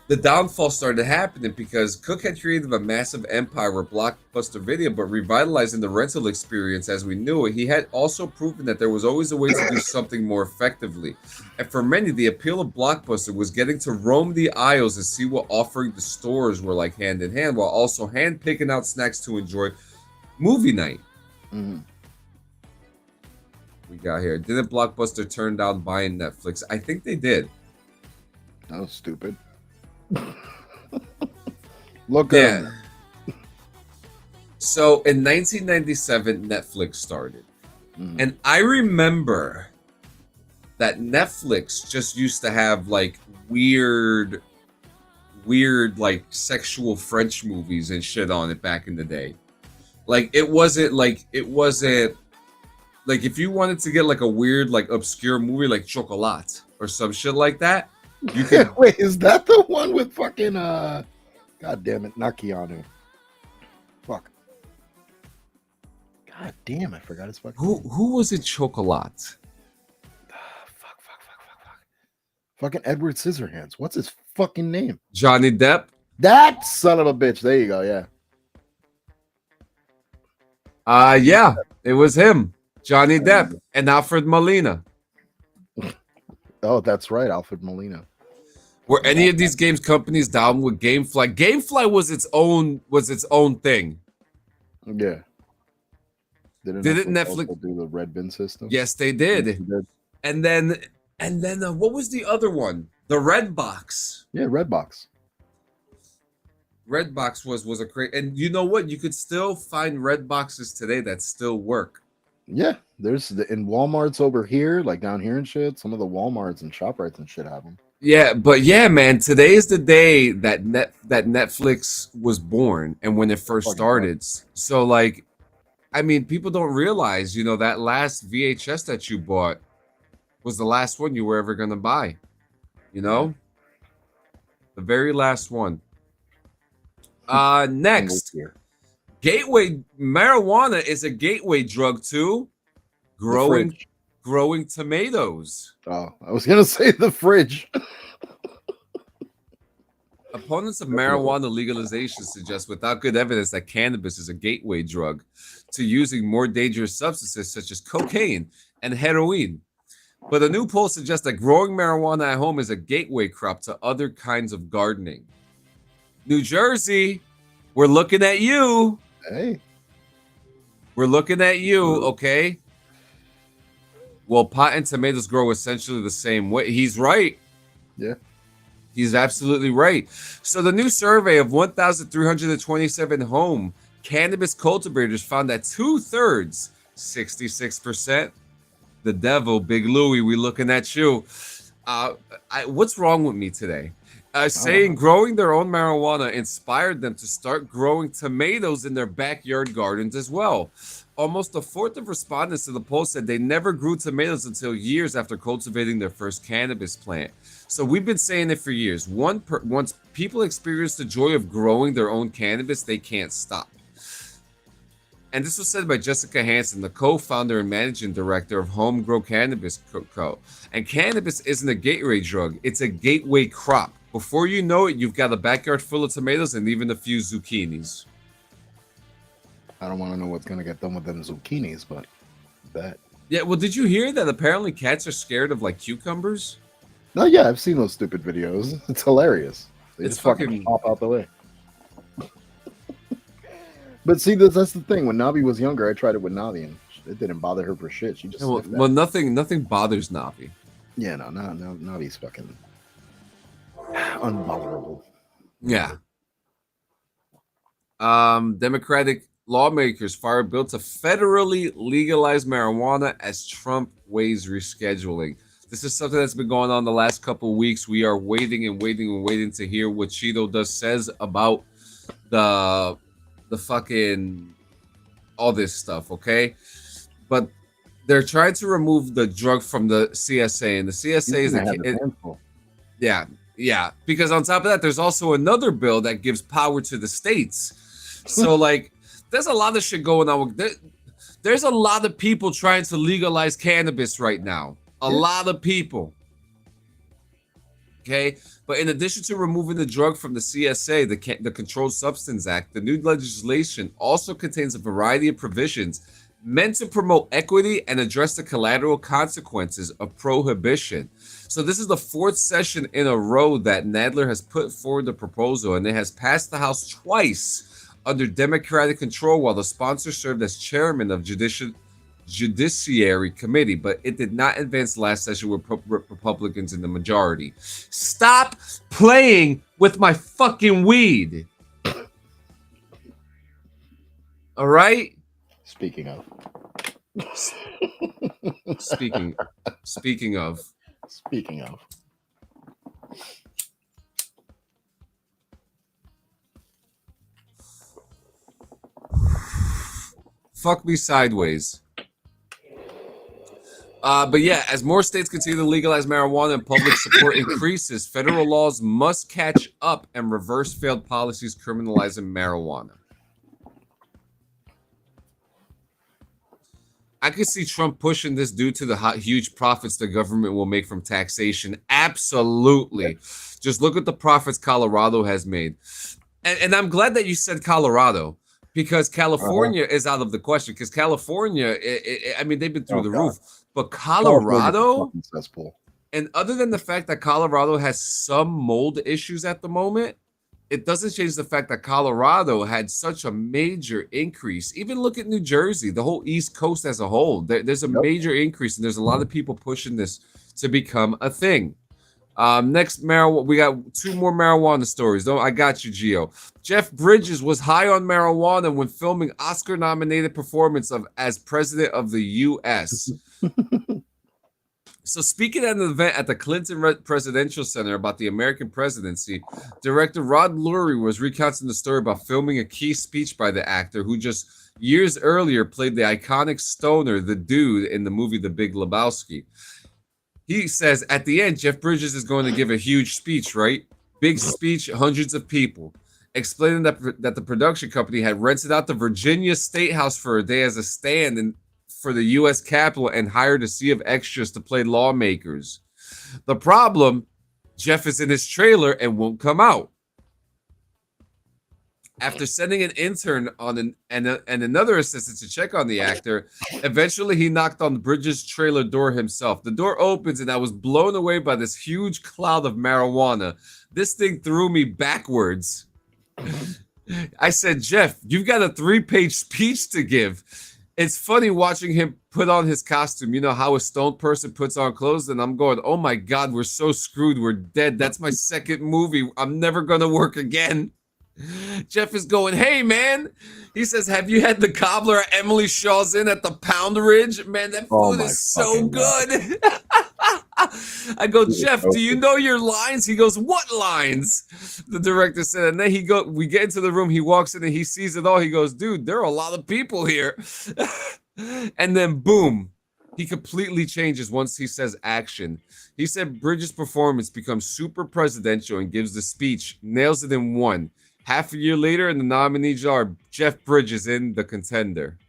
the downfall started happening because Cook had created a massive empire with Blockbuster Video, but revitalizing the rental experience as we knew it, he had also proven that there was always a way to do something more effectively. And for many, the appeal of Blockbuster was getting to roam the aisles and see what offering the stores were like hand in hand, while also hand picking out snacks to enjoy movie night.
Mm-hmm.
We got here. Didn't Blockbuster turn down buying Netflix? I think they did.
That was stupid. Look at him.
So in 1997, Netflix started.
Mm-hmm.
And I remember that Netflix just used to have like weird like sexual French movies and shit on it back in the day. Like it wasn't like if you wanted to get like a weird like obscure movie like Chocolat or some shit like that, you could.
Wait, is that the one with fucking God damn it, not Keanu? Fuck. God damn, I forgot his fucking name.
Who was in Chocolat?
Fuck. Fucking Edward Scissorhands. What's his fucking name?
Johnny Depp.
That son of a bitch. There you go, yeah.
Yeah, it was him. Johnny Depp and Alfred Molina.
Oh, that's right, Alfred Molina.
Were any of these games companies down with GameFly? GameFly was its own thing.
Yeah.
Didn't Netflix
also do the red bin system?
Yes, they did. And then what was the other one? The Redbox.
Yeah, Redbox.
Redbox was a great, and you know what? You could still find Redboxes today that still work.
Yeah, there's in Walmart's over here, like down here and shit. Some of the Walmarts and ShopRites and shit have them.
Yeah, but yeah, man, today is the day that Netflix was born and when it first started. So like, I mean, people don't realize, you know, that last VHS that you bought was the last one you were ever gonna buy. You know, the very last one. Next, gateway marijuana is a gateway drug to growing tomatoes.
Oh, I was gonna say the fridge.
Opponents of marijuana legalization suggest without good evidence that cannabis is a gateway drug to using more dangerous substances such as cocaine and heroin. But a new poll suggests that growing marijuana at home is a gateway crop to other kinds of gardening. New Jersey, we're looking at you.
Hey.
We're looking at you, okay? Well, pot and tomatoes grow essentially the same way. He's right.
Yeah.
He's absolutely right. So the new survey of 1,327 home cannabis cultivators found that 2/3, 66%, the devil, Big Louie, we looking at you. What's wrong with me today? Saying growing their own marijuana inspired them to start growing tomatoes in their backyard gardens as well. Almost a fourth of respondents to the poll said they never grew tomatoes until years after cultivating their first cannabis plant. So we've been saying it for years. Once people experience the joy of growing their own cannabis, they can't stop. And this was said by Jessica Hansen, the co-founder and managing director of Home Grow Cannabis Co. And cannabis isn't a gateway drug, it's a gateway crop. Before you know it, you've got a backyard full of tomatoes and even a few zucchinis.
I don't want to know what's going to get done with them zucchinis, but that.
Yeah, well, did you hear that apparently cats are scared of like cucumbers?
No, yeah, I've seen those stupid videos. It's hilarious. They
It's
just fucking pop out the way. But see, that's the thing. When Navi was younger, I tried it with Navi, and it didn't bother her for shit. She just
well, nothing bothers Navi.
Yeah, no, Navi's fucking unbotherable.
Yeah. Democratic lawmakers fire a bill to federally legalize marijuana as Trump weighs rescheduling. This is something that's been going on the last couple of weeks. We are waiting to hear what Cheeto says about the fucking all this stuff, okay? But they're trying to remove the drug from the CSA, and the CSA is yeah, because on top of that, there's also another bill that gives power to the states. So like, there's a lot of shit going on. There's a lot of people trying to legalize cannabis right now. A lot of people. Okay, but in addition to removing the drug from the CSA, the Controlled Substance Act, the new legislation also contains a variety of provisions meant to promote equity and address the collateral consequences of prohibition. So this is the fourth session in a row that Nadler has put forward the proposal, and it has passed the House twice under Democratic control while the sponsor served as chairman of Judiciary Committee, but it did not advance last session with Republicans in the majority. Stop playing with my fucking weed. All right?
Speaking of.
Speaking of.
Speaking of.
Fuck me sideways. But yeah, as more states continue to legalize marijuana and public support increases, federal laws must catch up and reverse failed policies criminalizing marijuana. I could see Trump pushing this due to the huge profits the government will make from taxation. Absolutely. Just look at the profits Colorado has made. And I'm glad that you said Colorado, because California is out of the question. Because California, I mean, they've been through the roof. But Colorado, and other than the fact that Colorado has some mold issues at the moment, it doesn't change the fact that Colorado had such a major increase. Even look at New Jersey, the whole East Coast as a whole. There's a major increase, and there's a lot of people pushing this to become a thing. Next, we got two more marijuana stories. I got you, Gio. Jeff Bridges was high on marijuana when filming Oscar-nominated performance as president of the U.S. So speaking at an event at the Clinton Presidential Center about the American presidency, director Rod Lurie was recounting the story about filming a key speech by the actor who just years earlier played the iconic stoner, the dude, in the movie The Big Lebowski. He says at the end, Jeff Bridges is going to give a huge speech, right? Big speech, hundreds of people, explaining that the production company had rented out the Virginia State House for a day as a stand for the U.S. Capitol and hired a sea of extras to play lawmakers. The problem, Jeff is in his trailer and won't come out. After sending an intern and another assistant to check on the actor, eventually he knocked on Bridges' trailer door himself. The door opens and I was blown away by this huge cloud of marijuana. This thing threw me backwards. I said, Jeff, you've got a 3-page speech to give. It's funny watching him put on his costume. You know how a stoned person puts on clothes? And I'm going, oh my God, we're so screwed. We're dead. That's my second movie. I'm never going to work again. Jeff is going, hey, man. He says, have you had the cobbler at Emily Shaw's Inn at the Pound Ridge? Man, that food is so good. I go, Jeff, do you know your lines? He goes, what lines? The director said, and then we get into the room. He walks in and he sees it all. He goes, dude, there are a lot of people here. And then boom, he completely changes once he says action. He said Bridges' performance becomes super presidential and gives the speech, nails it in one. Half a year later, in the nominee jar, Jeff Bridges in The Contender.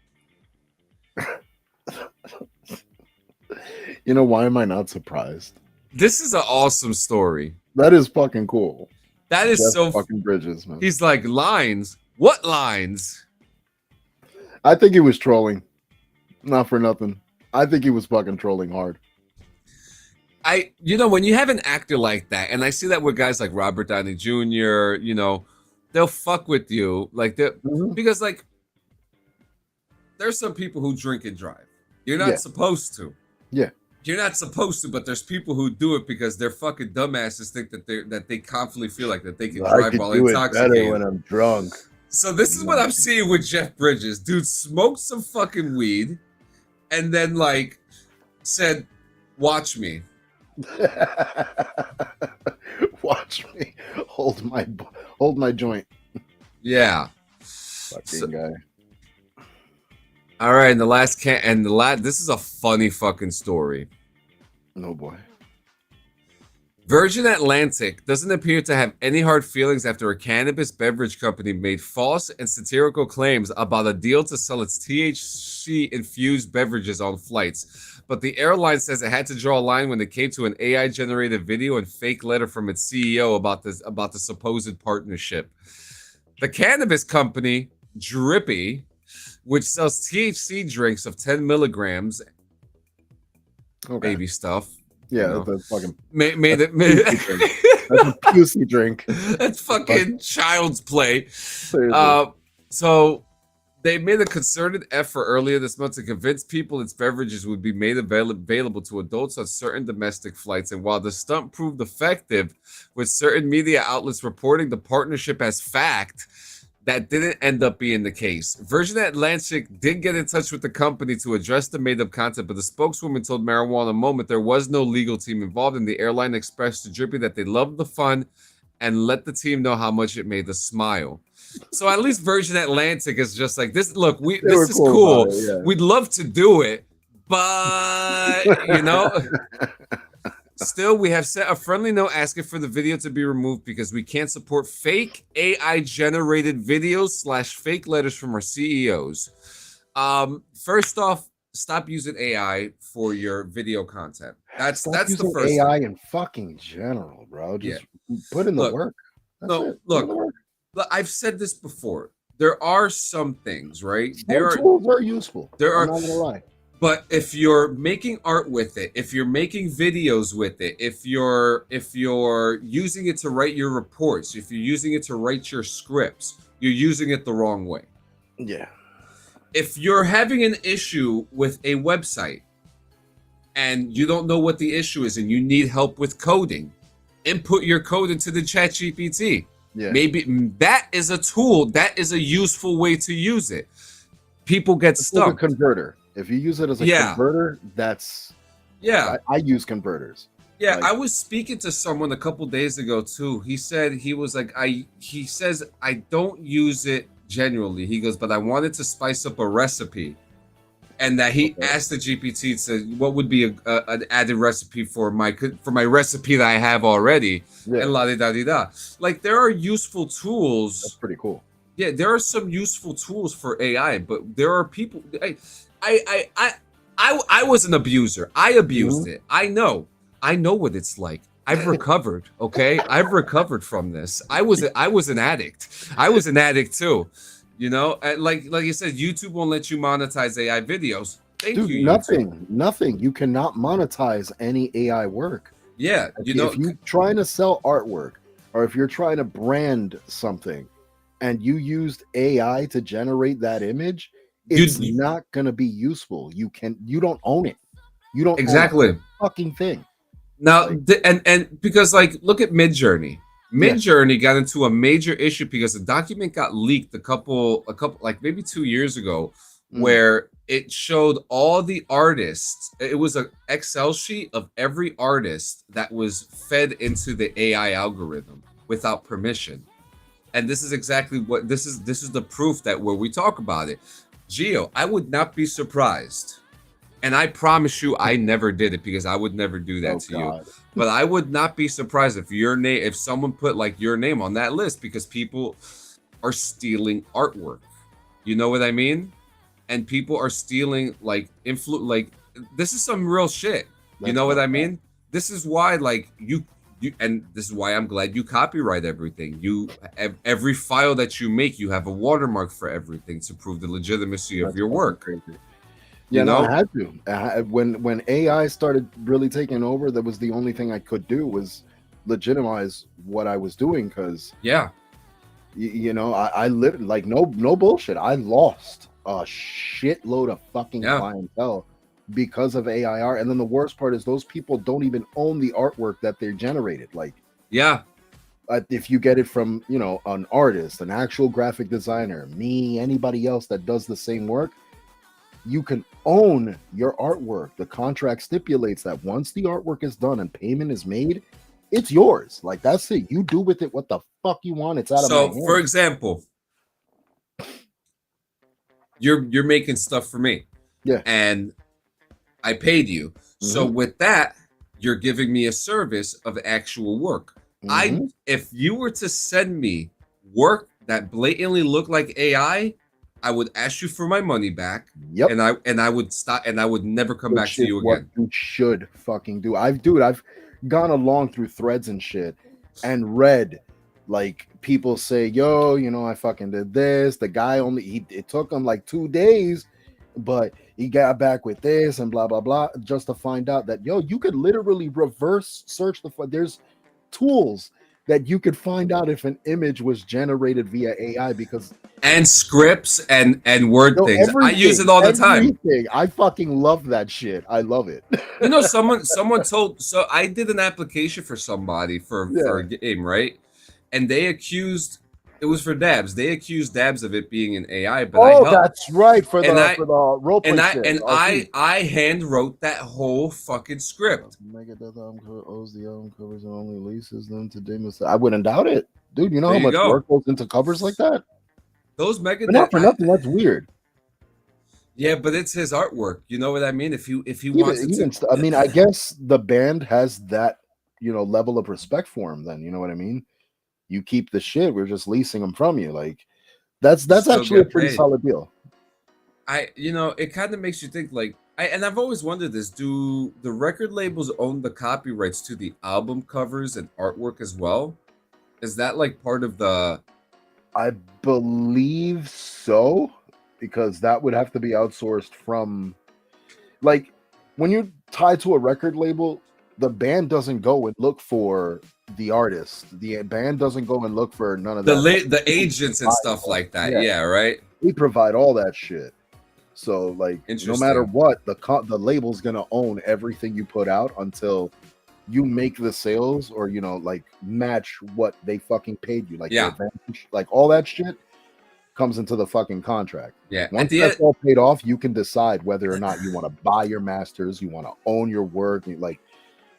You know, why am I not surprised?
This is an awesome story.
That is fucking cool.
That is
Jeff
so
fucking Bridges, man.
He's like, lines? What lines?
I think he was trolling. Not for nothing. I think he was fucking trolling hard.
When you have an actor like that, and I see that with guys like Robert Downey Jr., they'll fuck with you. Because there's some people who drink and drive. You're not supposed to.
Yeah.
You're not supposed to, but there's people who do it because they're fucking dumbasses think that they confidently feel like that they can drive while intoxicated.
Better when I'm drunk.
So this is what I'm seeing with Jeff Bridges. Dude smoked some fucking weed and then said, watch me.
Watch me. Hold my joint.
Yeah.
Fucking guy.
All right, and this is a funny fucking story.
No boy.
Virgin Atlantic doesn't appear to have any hard feelings after a cannabis beverage company made false and satirical claims about a deal to sell its THC-infused beverages on flights. But the airline says it had to draw a line when it came to an AI-generated video and fake letter from its CEO about the supposed partnership. The cannabis company, Drippy, which sells THC drinks of 10 milligrams, baby stuff.
Yeah, that's fucking
made it.
That's a pussy drink.
That's fucking child's play. So they made a concerted effort earlier this month to convince people its beverages would be made available to adults on certain domestic flights. And while the stunt proved effective, with certain media outlets reporting the partnership as fact, that didn't end up being the case. Virgin Atlantic did get in touch with the company to address the made-up content, but the spokeswoman told Marijuana Moment there was no legal team involved, and the airline expressed to Drippy that they loved the fun and let the team know how much it made us smile. So at least Virgin Atlantic is just like this. Look, this is cool. We'd love to do it, but you know. Still, we have sent a friendly note asking for the video to be removed because we can't support fake AI-generated videos / fake letters from our CEOs. First off, stop using AI for your video content. That's the first
AI in fucking general, bro. Just put in the work.
Look, I've said this before. There are some things, right?
Tools are useful.
I'm
not gonna lie.
But if you're making art with it, if you're making videos with it, if you're using it to write your reports, if you're using it to write your scripts, you're using it the wrong way.
Yeah.
If you're having an issue with a website and you don't know what the issue is and you need help with coding, input your code into the ChatGPT.
Yeah.
Maybe that is a tool. That is a useful way to use it. People get stuck.
Like a converter. If you use it as a converter, that's I use converters.
Yeah, like, I was speaking to someone a couple days ago too. He said he says I don't use it genuinely. He goes, but I wanted to spice up a recipe, and that he asked the GPT to what would be an added recipe for my recipe that I have already, and la da da da. Like there are useful tools.
That's pretty cool.
Yeah, there are some useful tools for AI, but there are people. I was an abuser. I abused it. I know what it's like. I've recovered. Okay, I've recovered from this. I was an addict. I was an addict too. You know, and like you said, YouTube won't let you monetize AI videos. Thank you,
nothing. You cannot monetize any AI work.
Yeah,
if you're trying to sell artwork or if you're trying to brand something, and you used AI to generate that image, it's not gonna be useful. You don't own it. You don't
exactly
own the fucking thing.
Now, and because like look at Midjourney. Midjourney got into a major issue because the document got leaked a couple like maybe 2 years ago, where it showed all the artists. It was an Excel sheet of every artist that was fed into the AI algorithm without permission. And this is exactly what this is the proof that where we talk about it. Gio, I would not be surprised. And I promise you I never did it because I would never do that to you. But I would not be surprised if someone put like your name on that list because people are stealing artwork. You know what I mean? And people are stealing like this is some real shit. You know what I mean? This is why like you and this is why I'm glad you copyright everything. Every file that you make, you have a watermark for everything to prove the legitimacy of your work.
Crazy. Yeah, no, I had to. When AI started really taking over, that was the only thing I could do was legitimize what I was doing because you know, I lived like no bullshit. I lost a shitload of fucking clientele because of AI art. And then the worst part is those people don't even own the artwork that they generated. Like, if you get it from, you know, an artist, an actual graphic designer, me, anybody else that does the same work, you can own your artwork. The contract stipulates that once the artwork is done and payment is made, it's yours. Like, that's it. You do with it what the fuck you want. It's out of my hands.
So, for example, you're making stuff for me.
Yeah.
And I paid you. So with that, you're giving me a service of actual work.
Mhm.
If you were to send me work that blatantly looked like AI, I would ask you for my money back,
Yep.
and I would stop, and I would never come back to
Which is
you
what
again.
you should fucking do. I've gone along through threads and shit and read like people say, yo, you know, I fucking did this. The guy it took him like 2 days, but he got back with this and blah blah blah, just to find out that yo, you could literally reverse search there's tools that you could find out if an image was generated via AI because
And scripts and word
no,
things. I use it all the time.
everything. I fucking love that shit. I love it.
You know, someone told, so I did an application for somebody for a game, right? And they accused, it was for Dabs. They accused Dabs of it being an AI, but I
Oh,
helped.
that's right for
And
the role play shit.
I hand wrote that whole fucking script.
Megadeth owes the album covers and only leases them to Damus. I wouldn't doubt it, dude. You know
There
how
you
much
go.
work goes into covers like that.
Those
But
Megadeth,
not for nothing. That's weird.
yeah, but it's his artwork. You know what I mean? If he wants to,
I mean, I guess the band has that, you know, level of respect for him. Then you know what I mean. You keep the shit. We're just leasing them from you. Like that's
still
actually a
get
pretty
paid.
solid deal.
you know, it kind of makes you think like, and I've always wondered this: do the record labels own the copyrights to the album covers and artwork as well? Is that like part of the?
I believe so, because that would have to be outsourced from, like, when you tie to a record label, the band doesn't go and look for the artist. The band doesn't go and look for none of that.
The agents and stuff like that. Yeah, right.
We provide all that shit. So, like, no matter what, the label's gonna own everything you put out until you make the sales, or you know, like, match what they fucking paid you. Like,
yeah,
advantage, like all that shit comes into the fucking contract.
Yeah,
once that's all paid off, you can decide whether or not you want to buy your masters, you want to own your work. Like,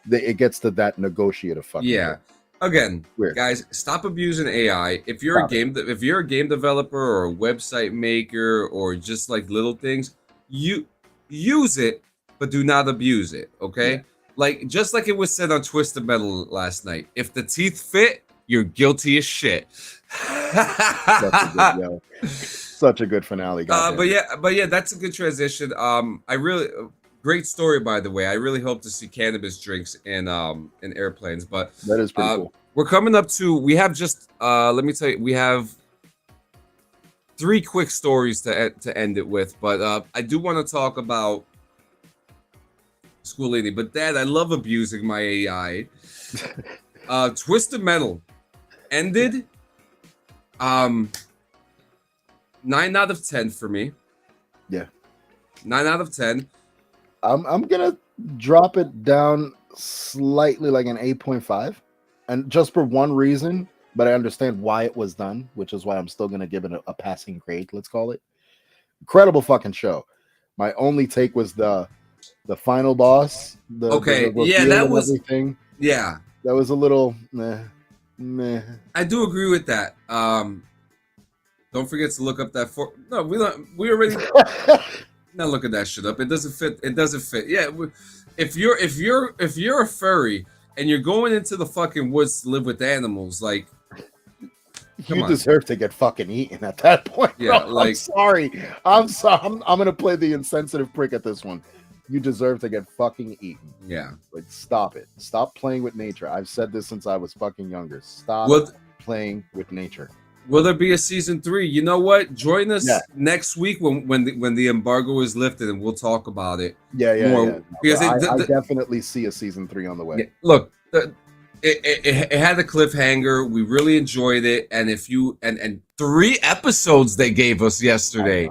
it gets to that negotiative fucking.
Yeah. Thing. Again,
weird.
Guys, stop abusing AI. If you're if you're a game developer or a website maker or just like little things, you use it, but do not abuse it. Okay. Yeah. Like, just like it was said on Twisted Metal last night, if the teeth fit, you're guilty as shit.
Such a good finale.
But yeah, that's a good transition. I really great story, by the way. I really hope to see cannabis drinks in airplanes. But
that is pretty cool.
We're coming up to. We have just. Let me tell you, we have 3 quick stories to end it with. But I do want to talk about School Lady. But Dad, I love abusing my AI. Twisted Metal ended. 9 out of 10 for me.
Yeah.
9 out of 10.
I'm gonna drop it down slightly, like an 8.5, and just for one reason, but I understand why it was done, which is why I'm still gonna give it a passing grade, let's call it. Incredible fucking show. My only take was the final boss.
That was
everything.
Yeah,
that was a little meh.
I do agree with that. Don't forget to look up that No, we already. Not look at that shit up. It doesn't fit. It doesn't fit. Yeah, if you're a furry and you're going into the fucking woods to live with animals, like,
you deserve to get fucking eaten at that point.
Yeah,
bro.
like,
I'm sorry. I'm gonna play the insensitive prick at this one. You deserve to get fucking eaten.
Yeah,
like, stop it. Stop playing with nature. I've said this since I was fucking younger. Stop playing with nature.
Will there be a season 3? You know what? Join us next week when the embargo is lifted, and we'll talk about it.
Yeah.
Because
I definitely see a season 3 on the way.
Yeah, look, it had a cliffhanger. We really enjoyed it, and and 3 episodes they gave us yesterday.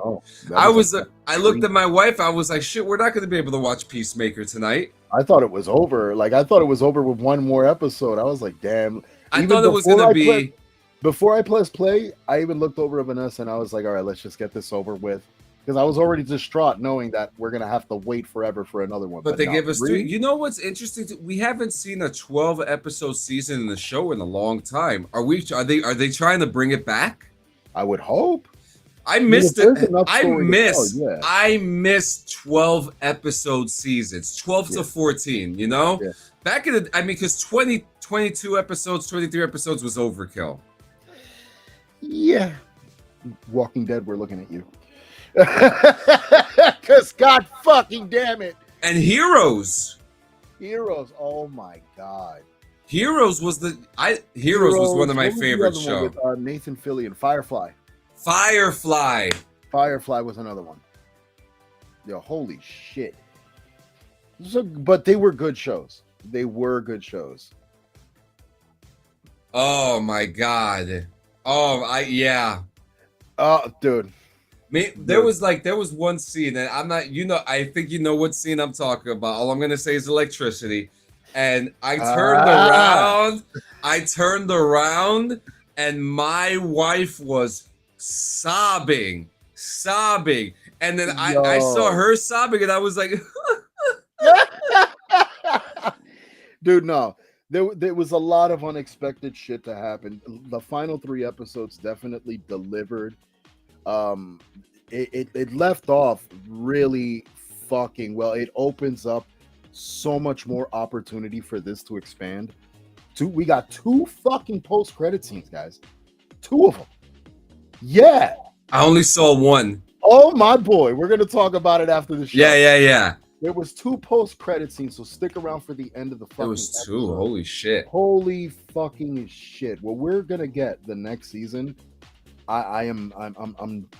I looked at my wife. I was like, shit, we're not going to be able to watch Peacemaker tonight.
I thought it was over. Like, I thought it was over with one more episode. I was like, damn.
I thought it was going to be.
Before I pressed play, I even looked over at Vanessa and I was like, all right, let's just get this over with. Because I was already distraught knowing that we're going to have to wait forever for another one.
But they give us 3. You know what's interesting? We haven't seen a 12-episode season in the show in a long time. Are they trying to bring it back?
I would hope.
I missed
there's
it.
enough story to tell, yeah.
I missed 12 episode seasons, 12 to 14, you know?
Yeah.
Back in the, I mean, because 22 episodes, 23 episodes was overkill.
Yeah. Walking Dead, we're looking at you. Because God fucking damn it.
And Heroes.
Heroes, oh my God.
Heroes was Heroes was one of my favorite shows.
With Nathan Fillion, Firefly. Firefly was another one. Yeah, holy shit. So, but they were good shows.
Oh my God. Oh, yeah.
Oh, dude.
There was one scene, and I'm not, I think you know what scene I'm talking about. All I'm gonna say is electricity. And I turned around, and my wife was sobbing. And then I saw her sobbing, and I was like,
dude, no. There was a lot of unexpected shit that happened. The final 3 episodes definitely delivered. It left off really fucking well. It opens up so much more opportunity for this to expand. We got 2 fucking post-credit scenes, guys. 2 of them. Yeah.
I only saw 1.
Oh my boy, we're gonna talk about it after the show.
Yeah.
There was 2 post-credit scenes, so stick around for the end of the fucking
There was 2.
episode.
Holy shit.
Holy fucking shit. What we're gonna get the next season, I'm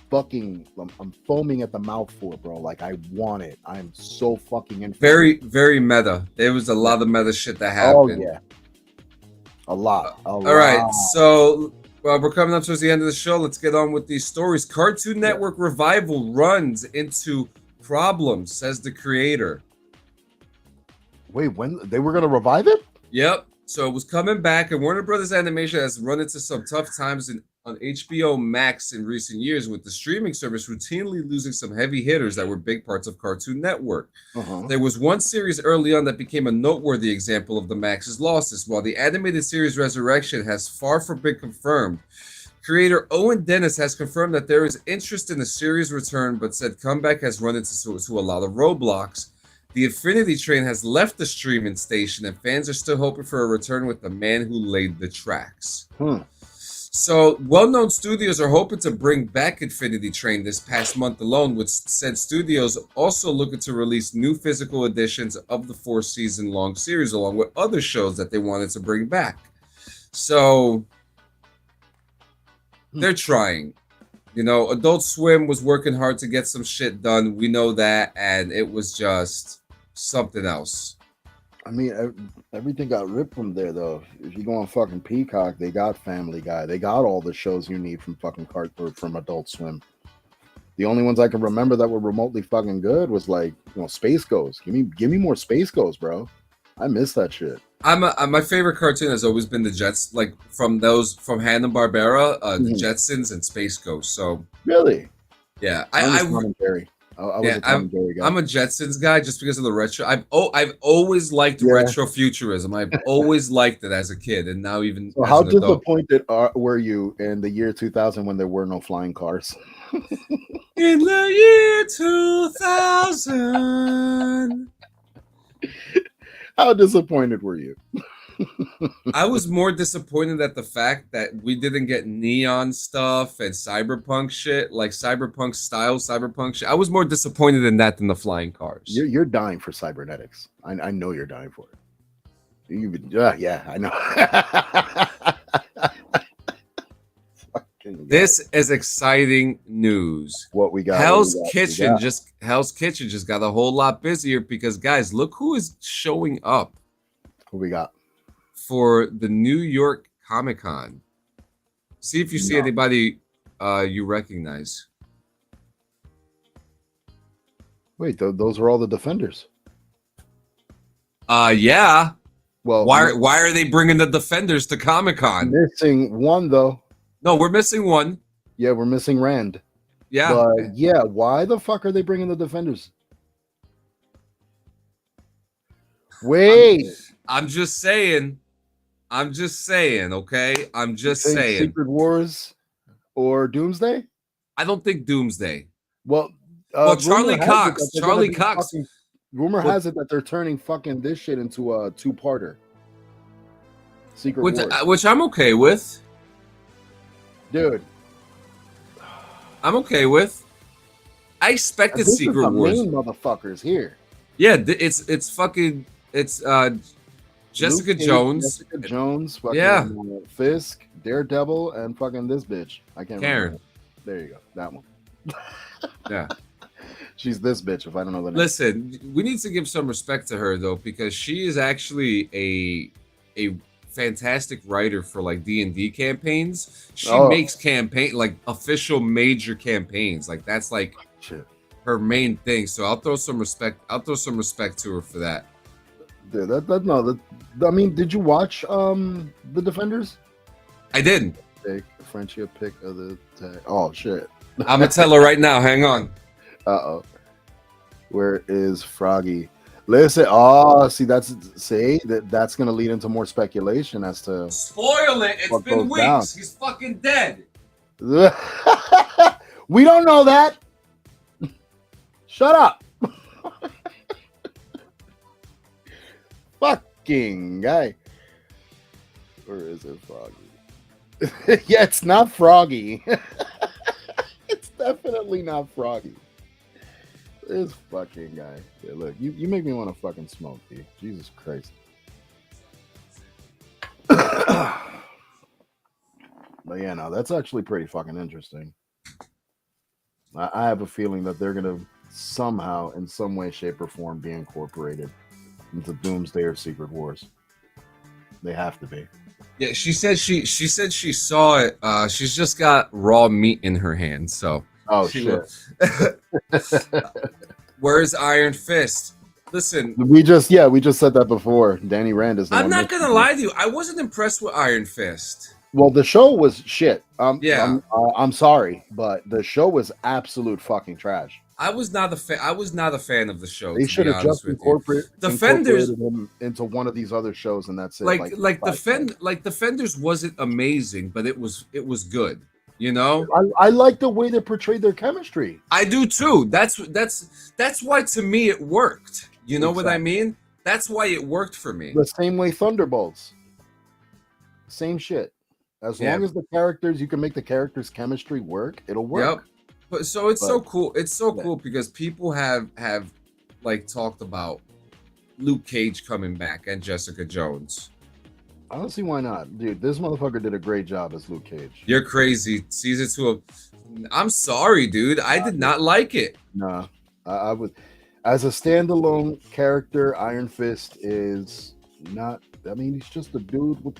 foaming at the mouth for it, bro. Like, I want it. I'm so fucking in.
Very, very meta. There was a lot of meta shit that happened.
Oh yeah. A lot.
All right, so we're coming up towards the end of the show. Let's get on with these stories. Cartoon Network revival runs into problems, says the creator.
Wait, when they were gonna revive it?
Yep. So it was coming back, and Warner Brothers Animation has run into some tough times on HBO Max in recent years, with the streaming service routinely losing some heavy hitters that were big parts of Cartoon Network. There was one series early on that became a noteworthy example of the Max's losses. While the animated series Resurrection has far from been confirmed, creator Owen Dennis has confirmed that there is interest in the series' return, but said comeback has run into a lot of roadblocks. The Infinity Train has left the streaming station, and fans are still hoping for a return with the man who laid the tracks. So, well-known studios are hoping to bring back Infinity Train this past month alone, with said studios also looking to release new physical editions of the 4-season-long series, along with other shows that they wanted to bring back. So, they're trying. You know, Adult Swim was working hard to get some shit done. We know that, and it was just something else.
I mean, everything got ripped from there, though. If you go on fucking Peacock, they got Family Guy. They got all the shows you need from fucking from Adult Swim. The only ones I can remember that were remotely fucking good was like, Space Ghost. Give me more Space Ghost, bro. I miss that shit.
My favorite cartoon has always been the Jets, like from Hanna-Barbera, the Jetsons and Space Ghost. So
really,
yeah,
I was a Tom and Jerry guy.
I'm a Jetsons guy just because of the retro. I've always liked retrofuturism. I've always liked it as a kid, and now even
so
as
how
an adult.
disappointed were you in the year 2000 when there were no flying cars?
In the year 2000.
How disappointed were you?
I was more disappointed at the fact that we didn't get neon stuff and cyberpunk shit, like cyberpunk shit. I was more disappointed in that than the flying cars.
You're dying for cybernetics. I know you're dying for it. Yeah, I know.
This is exciting news.
What we got?
Hell's Kitchen just got a whole lot busier because, guys, look who is showing up.
What we got
for the New York Comic-Con? See if you see anybody you recognize.
Wait, those are all the Defenders.
Yeah.
Well,
why are they bringing the Defenders to Comic-Con?
Missing one though.
No, we're missing one.
Yeah, we're missing Rand.
Yeah.
But yeah, why the fuck are they bringing the Defenders? Wait.
I'm just saying. Okay? I'm just saying.
Secret Wars or Doomsday?
I don't think Doomsday.
Well,
Well,
rumor
Charlie
has it
Cox.
that they're gonna
Charlie
be
Cox.
fucking- rumor
Well-
has it that they're turning fucking this shit into a two-parter. Secret
Which,
Wars.
which I'm okay with.
Dude,
I'm okay with. I expected
this is
Secret
the
Wars.
main motherfuckers here.
Yeah, it's fucking Jessica
Luke Cage,
Jones.
Jessica Jones, fucking
Yeah.
Fisk, Daredevil, and fucking this bitch. I can't
Karen.
remember. There you go. That one.
Yeah.
She's this bitch if I don't know the name.
Listen, we need to give some respect to her though, because she is actually a fantastic writer for like D&D campaigns. She
Oh.
makes campaign like official major campaigns. Like that's like
Shit.
her main thing. So I'll throw some respect. I'll throw some respect to her for that.
Dude, I mean, did you watch The Defenders?
I didn't.
Pick friendship pick of the tag. Oh shit.
I'm gonna tell her right now. Hang on.
Uh-oh. Where is Froggy? Listen, see that's gonna lead into more speculation as to
Spoil it. It's
What
been
goes
weeks.
down?
He's fucking dead.
we don't know that. Shut up. Fucking guy. Where is it, Froggy? Yeah, it's not Froggy. It's definitely not Froggy. This fucking guy. Yeah, look, you make me want to fucking smoke, dude. Jesus Christ. But yeah, no, that's actually pretty fucking interesting. I have a feeling that they're gonna somehow, in some way, shape, or form, be incorporated into Doomsday or Secret Wars. They have to be.
Yeah, she said she saw it. She's just got raw meat in her hand. So.
Oh
She
shit!
Where's Iron Fist? Listen,
We just said that before. Danny Rand is. the
I'm
one
not
that-
gonna lie to you. I wasn't impressed with Iron Fist.
Well, the show was shit.
Yeah.
I'm sorry, but the show was absolute fucking trash.
I was not a fan. I was not a fan of the show.
They
to
should
be
have
honest
just
with you. Defenders-
incorporated him into one of these other shows, and that's it.
Defenders wasn't amazing, but it was good. You know,
I like the way they portrayed their chemistry.
I do too. That's why to me it worked. You know what I
Exactly.
mean? That's why it worked for me.
The same way Thunderbolts. Same shit. As
Yeah.
long as the characters, you can make the characters' chemistry work, it'll work.
Yep. But so it's so cool. It's so
yeah.
cool because people have like talked about Luke Cage coming back and Jessica Jones.
I don't see why not. Dude, this motherfucker did a great job as Luke Cage.
You're crazy. Season 2 of I'm sorry, dude. I did not like it.
Nah, I would. As a standalone character, Iron Fist is not. I mean, he's just a dude with.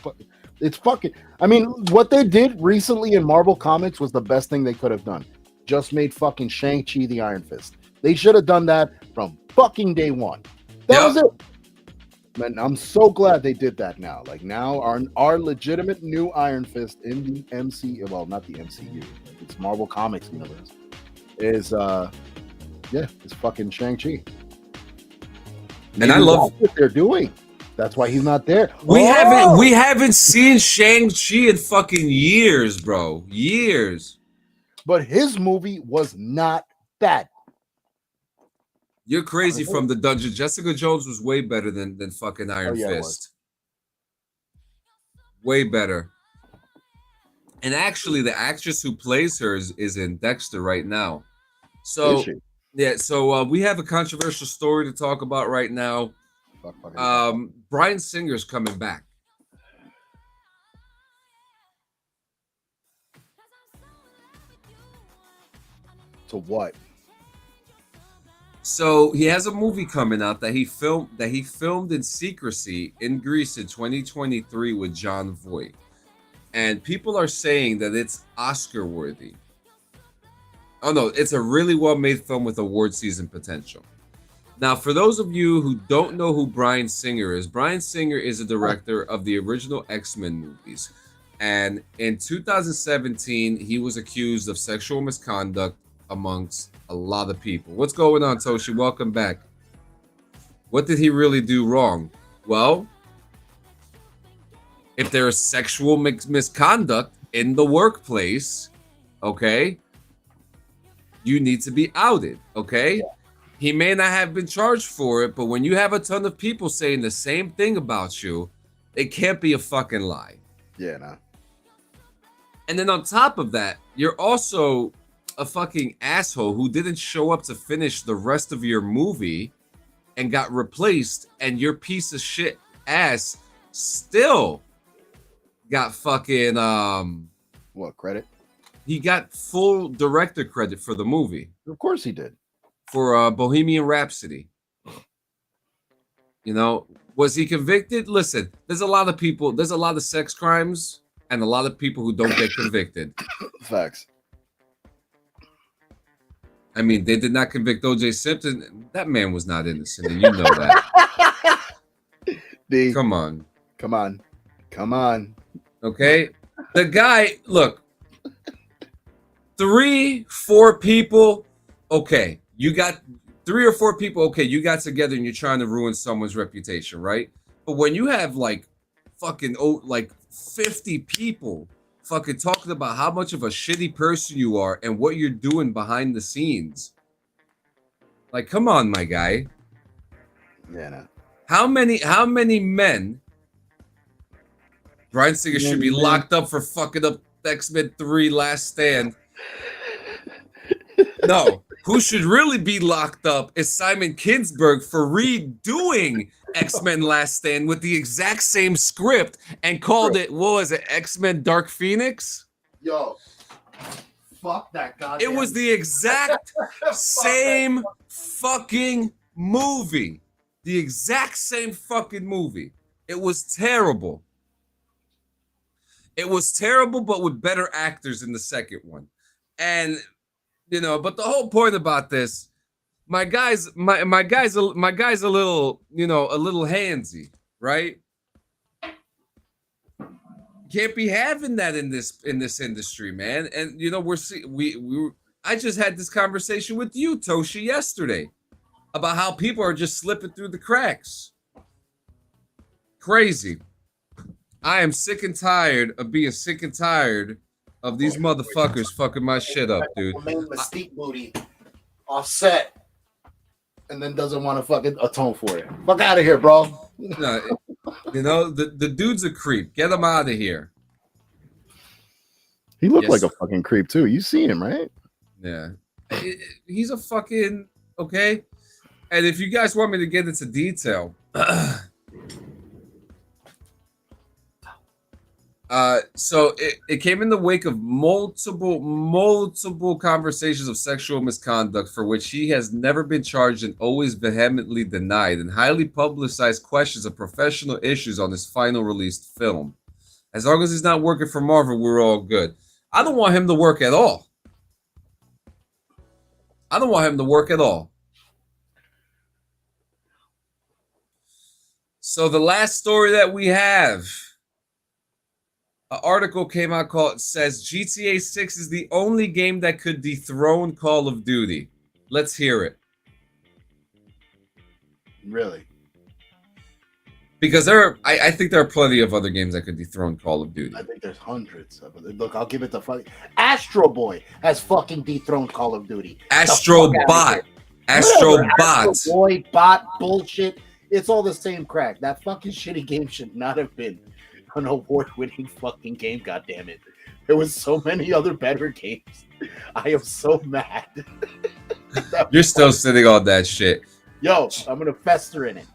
It's fucking. I mean, what they did recently in Marvel Comics was the best thing they could have done. Just made fucking Shang-Chi the Iron Fist. They should have done that from fucking day one. That was it. Man, I'm so glad they did that now. Like now, our legitimate new Iron Fist in the MCU, well, not the MCU, it's Marvel Comics universe, is it's fucking Shang-Chi.
And I love
what they're doing. That's why he's not there.
we haven't seen Shang-Chi in fucking years, bro. Years.
But his movie was not bad.
You're crazy from the dungeon. Jessica Jones was way better than fucking Iron
yeah, it
Fist. Way better. And actually, the actress who plays her is in Dexter right now. So
Is she?
yeah, so we have a controversial story to talk about right now. Bryan Singer's coming back.
To what?
So he has a movie coming out that he filmed in secrecy in Greece in 2023 with Jon Voight. And people are saying that it's Oscar worthy. Oh no, it's a really well-made film with award season potential. Now, for those of you who don't know who Bryan Singer is a director of the original X-Men movies. And in 2017, he was accused of sexual misconduct amongst a lot of people. What's going on, Toshi? Welcome back. What did he really do wrong? Well, if there is sexual misconduct in the workplace, okay, you need to be outed, okay?
Yeah.
He may not have been charged for it, but when you have a ton of people saying the same thing about you, it can't be a fucking lie.
Yeah, no.
And then on top of that, you're also a fucking asshole who didn't show up to finish the rest of your movie and got replaced, and your piece of shit ass still got fucking
What, credit?
he got full director credit for the movie.
Of course he did.
For Bohemian Rhapsody. You know, was he convicted? Listen, there's a lot of sex crimes and a lot of people who don't get convicted.
Facts.
I mean, they did not convict O.J. Simpson. That man was not innocent, and you know that. Come on. Okay? The guy, look, 3-4 people, okay. You got 3 or 4 people, okay, you got together and you're trying to ruin someone's reputation, right? But when you have like fucking 50 people fucking talking about how much of a shitty person you are and what you're doing behind the scenes, like, come on, my guy.
Yeah, no.
How many men Bryan Singer should be locked up for fucking up X-Men 3 Last Stand? No, who should really be locked up is Simon Kinberg for redoing X-Men Last Stand with the exact same script and called it, what was it, X-Men Dark Phoenix?
Yo, fuck that goddamn.
It was the exact same fucking movie. The exact same fucking movie. It was terrible. It was terrible, but with better actors in the second one. And you know, but the whole point about this, my guy's a little, you know, a little handsy, right? Can't be having that in this industry, man. And you know, I just had this conversation with you, Toshi, yesterday about how people are just slipping through the cracks. Crazy. I am sick and tired of being sick and tired of these motherfuckers fucking my shit up, dude.
Mystique booty offset and then doesn't want to fucking atone for it. Fuck out of here, bro.
No, you know, the dude's a creep. Get him out of here.
He looked like a fucking creep too. You see him, right?
Yeah. He's a fucking, okay. And if you guys want me to get into detail, so it came in the wake of multiple conversations of sexual misconduct for which he has never been charged and always vehemently denied, and highly publicized questions of professional issues on his final released film. As long as he's not working for Marvel, we're all good. I don't want him to work at all. So the last story that we have, an article came out called says GTA 6 is the only game that could dethrone Call of Duty. Let's hear it.
Really?
Because I think there are plenty of other games that could dethrone Call of Duty.
I think there's hundreds of them. Look, I'll give it the fucking Astro Boy has fucking dethroned Call of Duty.
Astro Bot. Astro
Boy bot bullshit. It's all the same crack. That fucking shitty game should not have been an award-winning fucking game, goddammit. There was so many other better games. I am so mad.
You're still sitting on that shit.
Yo, I'm gonna fester in it.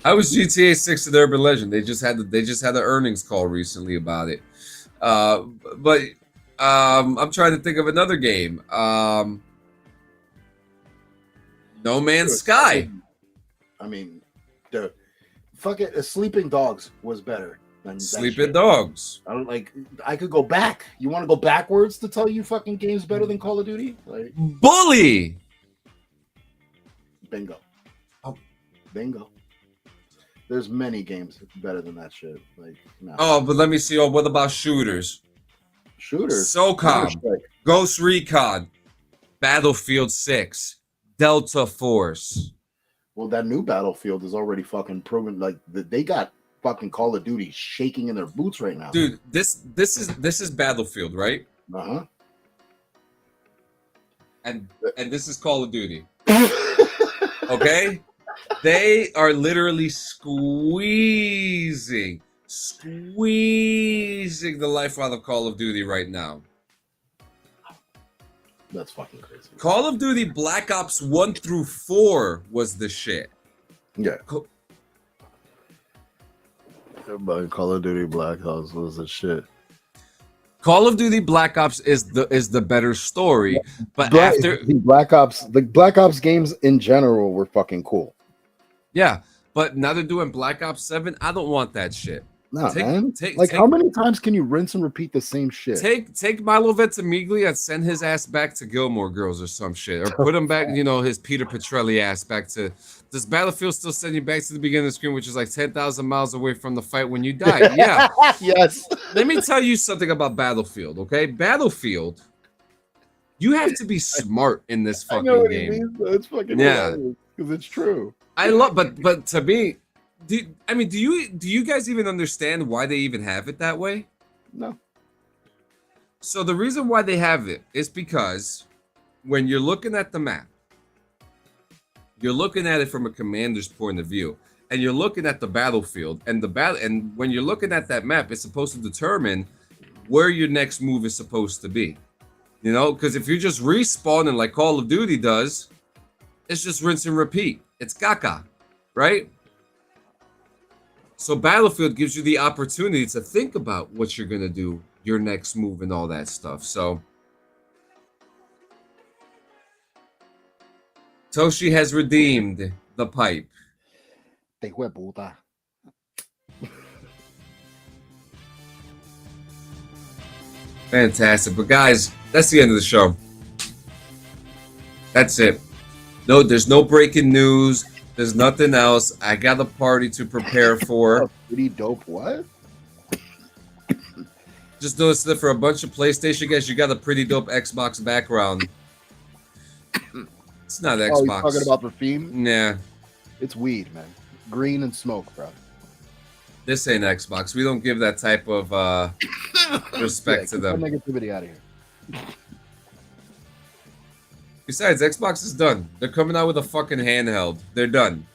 I was GTA 6 and Urban Legend. They just had an earnings call recently about it. But I'm trying to think of another game. No Man's Sky.
I mean, the fucking Sleeping Dogs was better than
Sleeping Dogs.
I could go back. You want to go backwards to tell you fucking games better than Call of Duty? Like,
Bully.
Bingo. Bingo. There's many games better than that shit. Like, no.
Oh, but let me see. Oh, what about shooters? SOCOM, Ghost Recon, Battlefield 6, Delta Force.
Well, that new Battlefield is already fucking proven. Like, they got fucking Call of Duty shaking in their boots right now.
Dude, this is Battlefield, right?
Uh-huh.
and this is Call of Duty. Okay? They are literally squeezing the life out of Call of Duty right now.
That's fucking crazy.
Call of Duty Black Ops 1 through 4 was the shit.
Yeah. But Call of Duty Black Ops was the shit.
Call of Duty Black Ops is the better story, but after
the Black Ops games in general were fucking cool.
Yeah, but now they're doing Black Ops 7. I don't want that shit.
Nah, man. How many times can you rinse and repeat the same shit?
Take Milo Ventimiglia and send his ass back to Gilmore Girls or some shit, or put him back, his Peter Petrelli ass back to. Does Battlefield still send you back to the beginning of the screen, which is like 10,000 miles away from the fight when you die? Yeah.
Yes.
Let me tell you something about Battlefield, okay? Battlefield, you have to be smart in this fucking game. I know what he means,
it's fucking hilarious, because it's true.
I love, but to me, do you guys even understand why they even have it that way?
No.
So the reason why they have it is because when you're looking at the map, you're looking at it from a commander's point of view, and you're looking at the battlefield, and and when you're looking at that map, it's supposed to determine where your next move is supposed to be. Because if you're just respawning like Call of Duty does, it's just rinse and repeat. It's caca, right? So Battlefield gives you the opportunity to think about what you're going to do, your next move and all that stuff. So Toshi has redeemed the pipe.
Te hue puta.
Fantastic. But guys, that's the end of the show. That's it. No, there's no breaking news. There's nothing else. I got a party to prepare for.
A pretty dope what?
Just noticed that for a bunch of PlayStation guys, you got a pretty dope Xbox background. It's not Xbox.
Oh, you're talking about the theme?
Yeah.
It's weed, man. Green and smoke, bro.
This ain't Xbox. We don't give that type of respect to them.
Negativity out of here.
Besides, Xbox is done. They're coming out with a fucking handheld. They're done.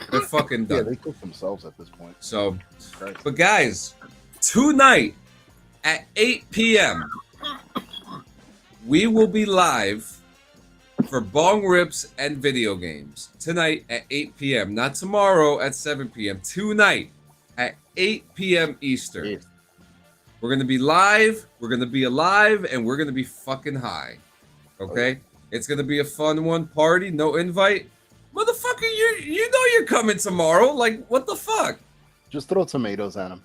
They're fucking done.
Yeah, they cook themselves at this point.
So,
right.
But guys, tonight at 8 p.m., we will be live for Bong Rips and Video Games. Tonight at 8 p.m. Not tomorrow at 7 p.m. Tonight at 8 p.m. Eastern. Yeah. We're going to be live. We're going to be alive. And we're going to be fucking high. Okay? It's going to be a fun one. Party. No invite. Motherfucker, you know you're coming tomorrow. Like, what the fuck?
Just throw tomatoes at him.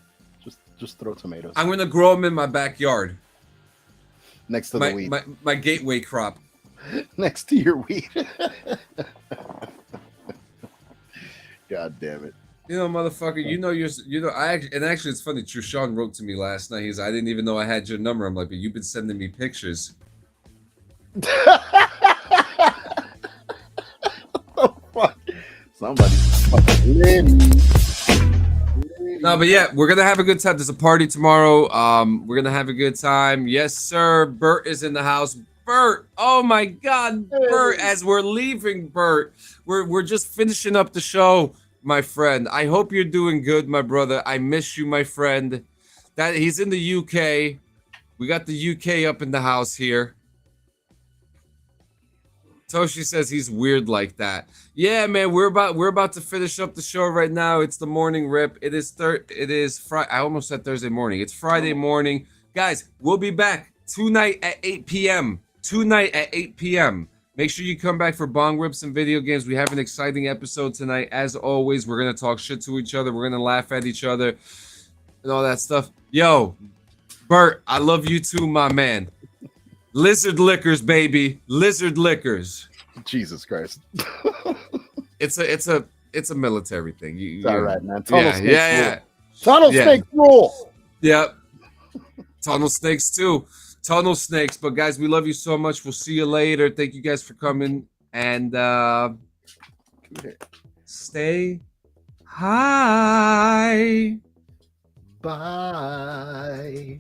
Just throw tomatoes.
I'm going to grow them in my backyard.
Next to the weed.
My gateway crop.
Next to your weed. God damn it.
Motherfucker, actually it's funny. Trushawn wrote to me last night. He's I didn't even know I had your number. I'm like, but you've been sending me pictures.
Oh, fuck. Somebody's fucking lit.
No, but yeah, we're gonna have a good time. There's a party tomorrow. We're gonna have a good time. Yes, sir. Bert is in the house. Bert, oh my God, Bert! As we're leaving, Bert, we're just finishing up the show, my friend. I hope you're doing good, my brother. I miss you, my friend. That he's in the UK. We got the UK up in the house here. Toshi says he's weird like that. Yeah, man, we're about to finish up the show right now. It's the morning rip. It is Friday. I almost said Thursday morning. It's Friday morning, guys. We'll be back tonight at 8 p.m. Tonight at 8 p.m. Make sure you come back for Bong Rips and Video Games. We have an exciting episode tonight. As always, we're gonna talk shit to each other. We're gonna laugh at each other and all that stuff. Yo, Bert, I love you too, my man. Lizard Liquors, baby. Lizard Liquors.
Jesus Christ.
It's a military thing.
It's all right, man.
Yeah.
Tunnel snakes rule.
Yep. Tunnel snakes too. Tunnel snakes. But guys, we love you so much. We'll see you later. Thank you guys for coming. And stay high.
Bye.